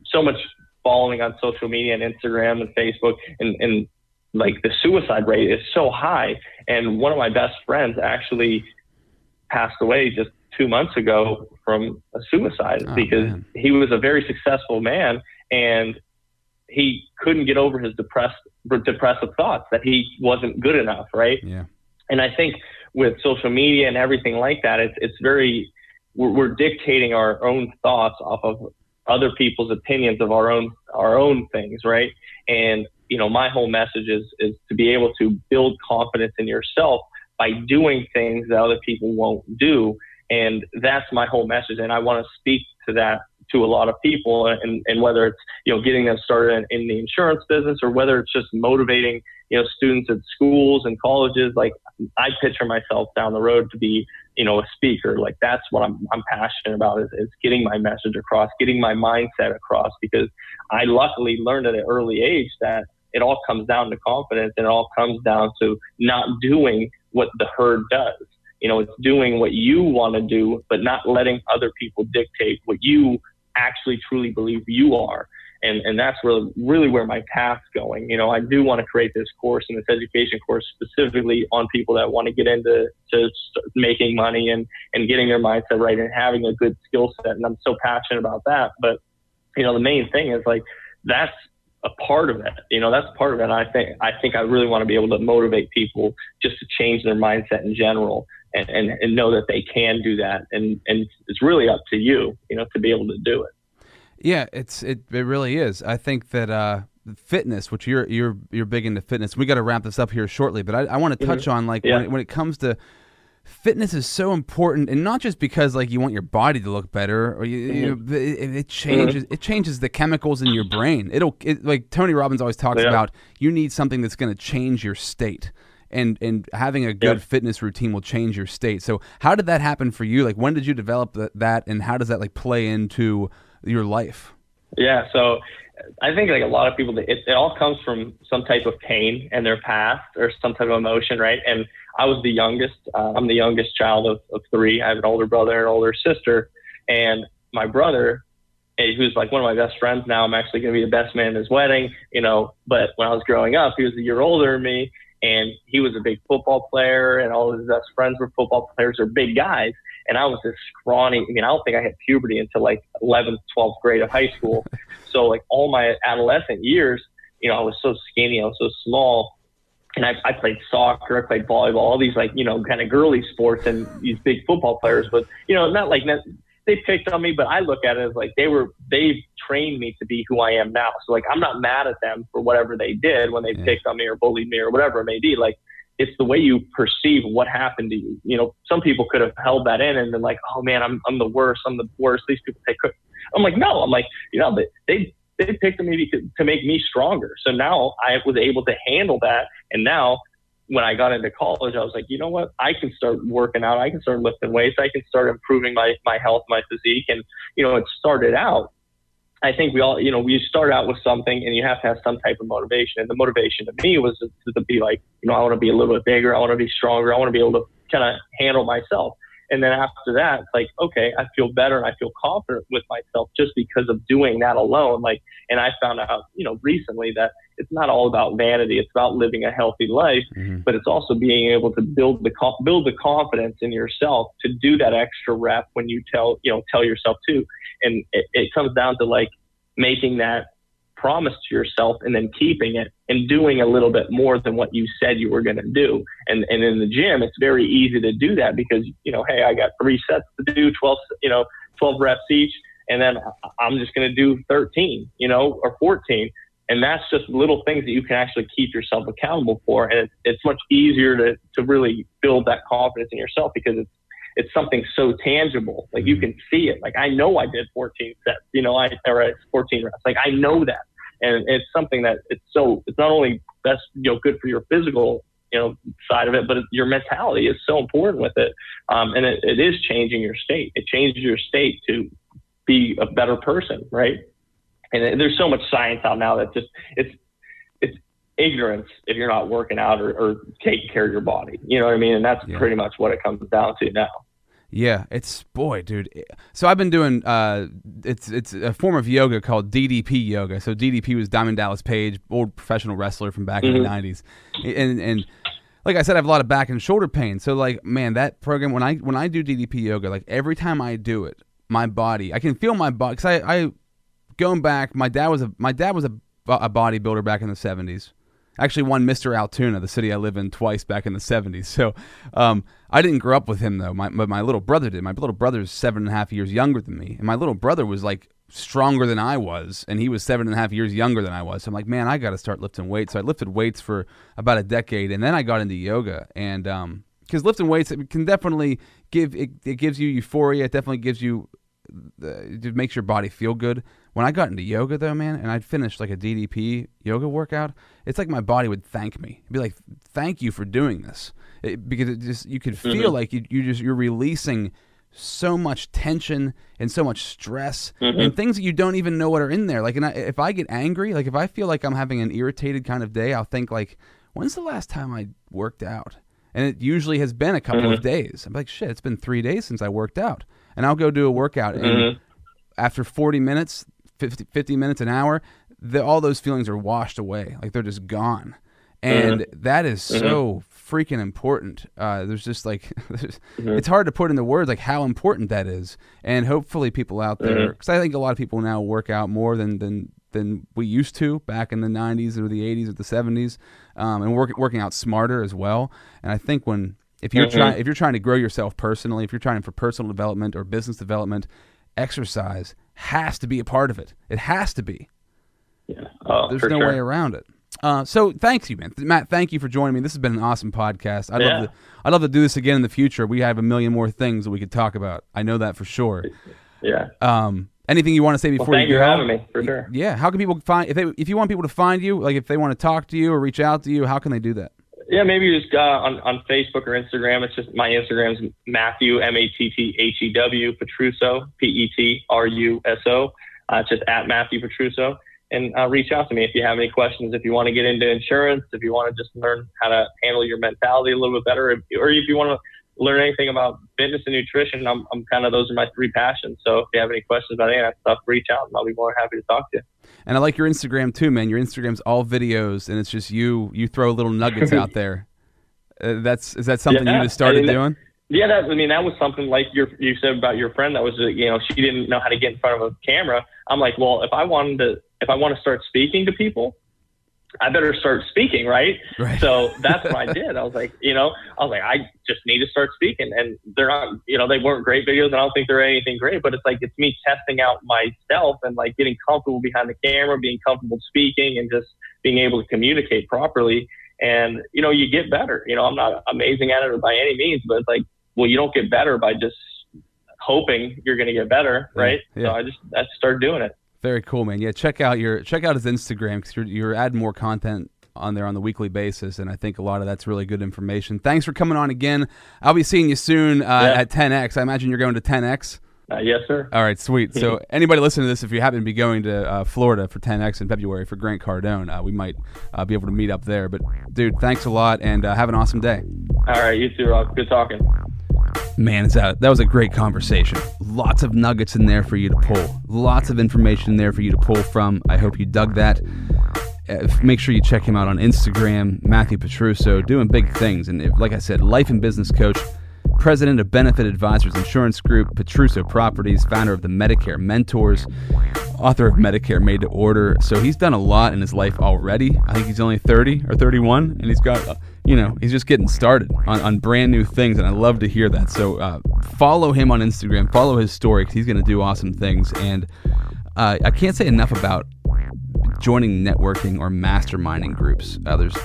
so much following on social media and Instagram and Facebook, and like the suicide rate is so high. And one of my best friends actually passed away just 2 months ago from a suicide because he was a very successful man and he couldn't get over his depressive thoughts that he wasn't good enough. Right. Yeah. And I think with social media and everything like that, it's very, we're dictating our own thoughts off of other people's opinions of our own things. Right. And, my whole message is to be able to build confidence in yourself by doing things that other people won't do. And that's my whole message. And I want to speak to that to a lot of people, and whether it's, getting them started in the insurance business or whether it's just motivating, students at schools and colleges. Like I picture myself down the road to be, a speaker. Like that's what I'm passionate about is getting my message across, getting my mindset across, because I luckily learned at an early age that it all comes down to confidence and it all comes down to not doing what the herd does. It's doing what you want to do, but not letting other people dictate what you actually truly believe you are. And that's really where my path's going. I do want to create this course and this education course specifically on people that want to get into making money and getting their mindset right and having a good skill set. And I'm so passionate about that. But, the main thing is like, that's a part of it. That's part of it. And I think I really want to be able to motivate people just to change their mindset in general and know that they can do that. And it's really up to you, to be able to do it. Yeah, it really is. I think that fitness, which you're big into fitness. We got to wrap this up here shortly, but I want to touch on when it comes to fitness is so important, and not just because like you want your body to look better, or it changes the chemicals in your brain. Like Tony Robbins always talks about, you need something that's going to change your state. And having a good fitness routine will change your state. So how did that happen for you? Like when did you develop that, and how does that like play into your life? Yeah, so I think like a lot of people, it all comes from some type of pain in their past or some type of emotion, right? And I was the youngest. I'm the youngest child of three. I have an older brother and an older sister. And my brother, who's like one of my best friends now, I'm actually going to be the best man in his wedding, But when I was growing up, he was a year older than me. And he was a big football player, and all of his best friends were football players or big guys. And I was this scrawny. I don't think I had puberty until like 11th, 12th grade of high school. So like all my adolescent years, I was so skinny, I was so small. And I played soccer, I played volleyball, all these like, kind of girly sports and these big football players. But, not like they picked on me, but I look at it as like they trained me to be who I am now. So like, I'm not mad at them for whatever they did when they picked on me or bullied me or whatever it may be. Like, it's the way you perceive what happened to you. Some people could have held that in and been like, oh man, I'm the worst. I'm the worst. These people take. I'm like, no, I'm like, they picked on me to make me stronger. So now I was able to handle that. And now when I got into college, I was like, you know what? I can start working out. I can start lifting weights. I can start improving my health, my physique. And, it started out, I think we all, we start out with something and you have to have some type of motivation. And the motivation to me was to be like, I want to be a little bit bigger. I want to be stronger. I want to be able to kind of handle myself. And then after that, it's like, okay, I feel better and I feel confident with myself just because of doing that alone. Like, and I found out, recently that it's not all about vanity. It's about living a healthy life, but it's also being able to build the confidence in yourself to do that extra rep when you tell yourself to. And it comes down to like making that promise to yourself and then keeping it and doing a little bit more than what you said you were going to do. And in the gym, it's very easy to do that because, hey, I got 3 sets to do, 12 reps each, and then I'm just going to do 13, or 14. And that's just little things that you can actually keep yourself accountable for. And it's much easier to really build that confidence in yourself because it's something so tangible. Like you can see it. Like I know I did 14 sets, or 14 reps. Like I know that. And it's something that it's not only best, good for your physical, side of it, but your mentality is so important with it. And it is changing your state. It changes your state to be a better person, right? And there's so much science out now that just it's ignorance if you're not working out or taking care of your body. You know what I mean? And that's pretty much what it comes down to now. Yeah, dude. So I've been doing it's a form of yoga called DDP yoga. So DDP was Diamond Dallas Page, old professional wrestler from back in the 90s. And like I said, I have a lot of back and shoulder pain. So like, man, that program when I do DDP yoga, like every time I do it, my body, I can feel my body cuz I going back, my dad was a bodybuilder back in the 70s. Actually won Mr. Altoona, the city I live in, twice back in the 70s. So I didn't grow up with him, though. But my little brother did. My little brother's 7.5 years younger than me. And my little brother was, like, stronger than I was. And he was 7.5 years younger than I was. So I'm like, man, I got to start lifting weights. So I lifted weights for about a decade. And then I got into yoga. And because lifting weights, it can definitely it gives you euphoria. It definitely gives you, it makes your body feel good. When I got into yoga, though, man, and I'd finish like a DDP yoga workout, it's like my body would thank me. It'd be like, "Thank you for doing this," because it just you could feel like you're releasing so much tension and so much stress and things that you don't even know what are in there. Like, if I get angry, like if I feel like I'm having an irritated kind of day, I'll think like, "When's the last time I worked out?" And it usually has been a couple of days. I'm like, "Shit, it's been 3 days since I worked out," and I'll go do a workout, and after 40 minutes. 50 minutes, an hour, all those feelings are washed away. Like they're just gone. And that is so freaking important. There's just like, it's hard to put into words like how important that is. And hopefully people out there, because I think a lot of people now work out more than we used to back in the 90s or the 80s or the 70s, and working out smarter as well. And I think if you're trying to grow yourself personally, if you're trying for personal development or business development, exercise has to be a part of it. It has to be. Yeah. There's no way around it. So thanks you, man. Matt, thank you for joining me. This has been an awesome podcast. I'd love to do this again in the future. We have a million more things that we could talk about. I know that for sure. Yeah. Anything you want to say before thank you you go? for having me, for sure. Yeah. How can people find, if you want people to find you, like if they want to talk to you or reach out to you, how can they do that? Yeah, maybe just on Facebook or Instagram. It's just my Instagram's Matthew, Matthew, Petruso, Petruso. It's just at Matthew Petruso. And reach out to me if you have any questions. If you want to get into insurance, if you want to just learn how to handle your mentality a little bit better, or if you want to learn anything about fitness and nutrition, I'm kind of, those are my three passions. So if you have any questions about any of that stuff, reach out and I'll be more happy to talk to you. And I like your Instagram too, man. Your Instagram's all videos and it's just you throw little nuggets out there. Is that something you just started doing? Yeah, that was something like you said about your friend that was, she didn't know how to get in front of a camera. I'm like, well, if I want to start speaking to people, I better start speaking, right? So that's what I did. I was like, I just need to start speaking. And they're not, they weren't great videos. And I don't think they're anything great, but it's like, it's me testing out myself and like getting comfortable behind the camera, being comfortable speaking and just being able to communicate properly. And, you get better. I'm not amazing at it by any means, but it's like, well, you don't get better by just hoping you're going to get better, right? Yeah. So I started doing it. Very cool, man. Yeah, check out his Instagram because you're adding more content on there on the weekly basis, and I think a lot of that's really good information. Thanks for coming on again. I'll be seeing you soon at 10X. I imagine you're going to 10X. Yes, sir. All right, sweet. So anybody listening to this, if you happen to be going to Florida for 10X in February for Grant Cardone, we might be able to meet up there. But, dude, thanks a lot, and have an awesome day. All right, you too, Rob. Good talking. Man, that was a great conversation. Lots of nuggets in there for you to pull. Lots of information in there for you to pull from. I hope you dug that. Make sure you check him out on Instagram, Matthew Petruso, doing big things. And like I said, life and business coach, president of Benefit Advisors Insurance Group, Petruso Properties, founder of the Medicare Mentors, author of Medicare Made to Order. So he's done a lot in his life already. I think he's only 30 or 31, and he's got he's just getting started on brand new things, and I love to hear that. So follow him on Instagram, follow his story, because he's going to do awesome things. And I can't say enough about joining networking or masterminding groups. There's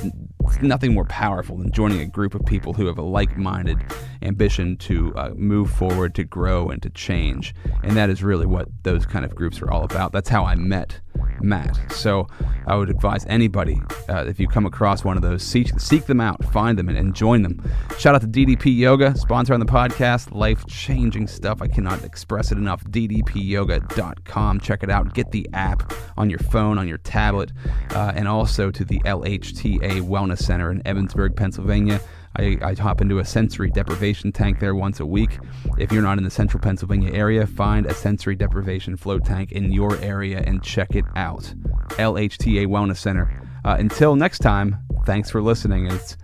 nothing more powerful than joining a group of people who have a like-minded ambition to move forward, to grow, and to change. And that is really what those kind of groups are all about. That's how I met Matt. So I would advise anybody, if you come across one of those, seek them out, find them, and join them. Shout out to DDP Yoga, sponsor on the podcast. Life-changing stuff. I cannot express it enough. ddpyoga.com. Check it out. Get the app on your phone, on your tablet, and also to the LHTA Wellness Center in Evansburg, Pennsylvania. I hop into a sensory deprivation tank there once a week. If you're not in the central Pennsylvania area, find a sensory deprivation float tank in your area and check it out. LHTA Wellness Center. Until next time, thanks for listening. It's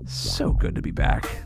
so good to be back.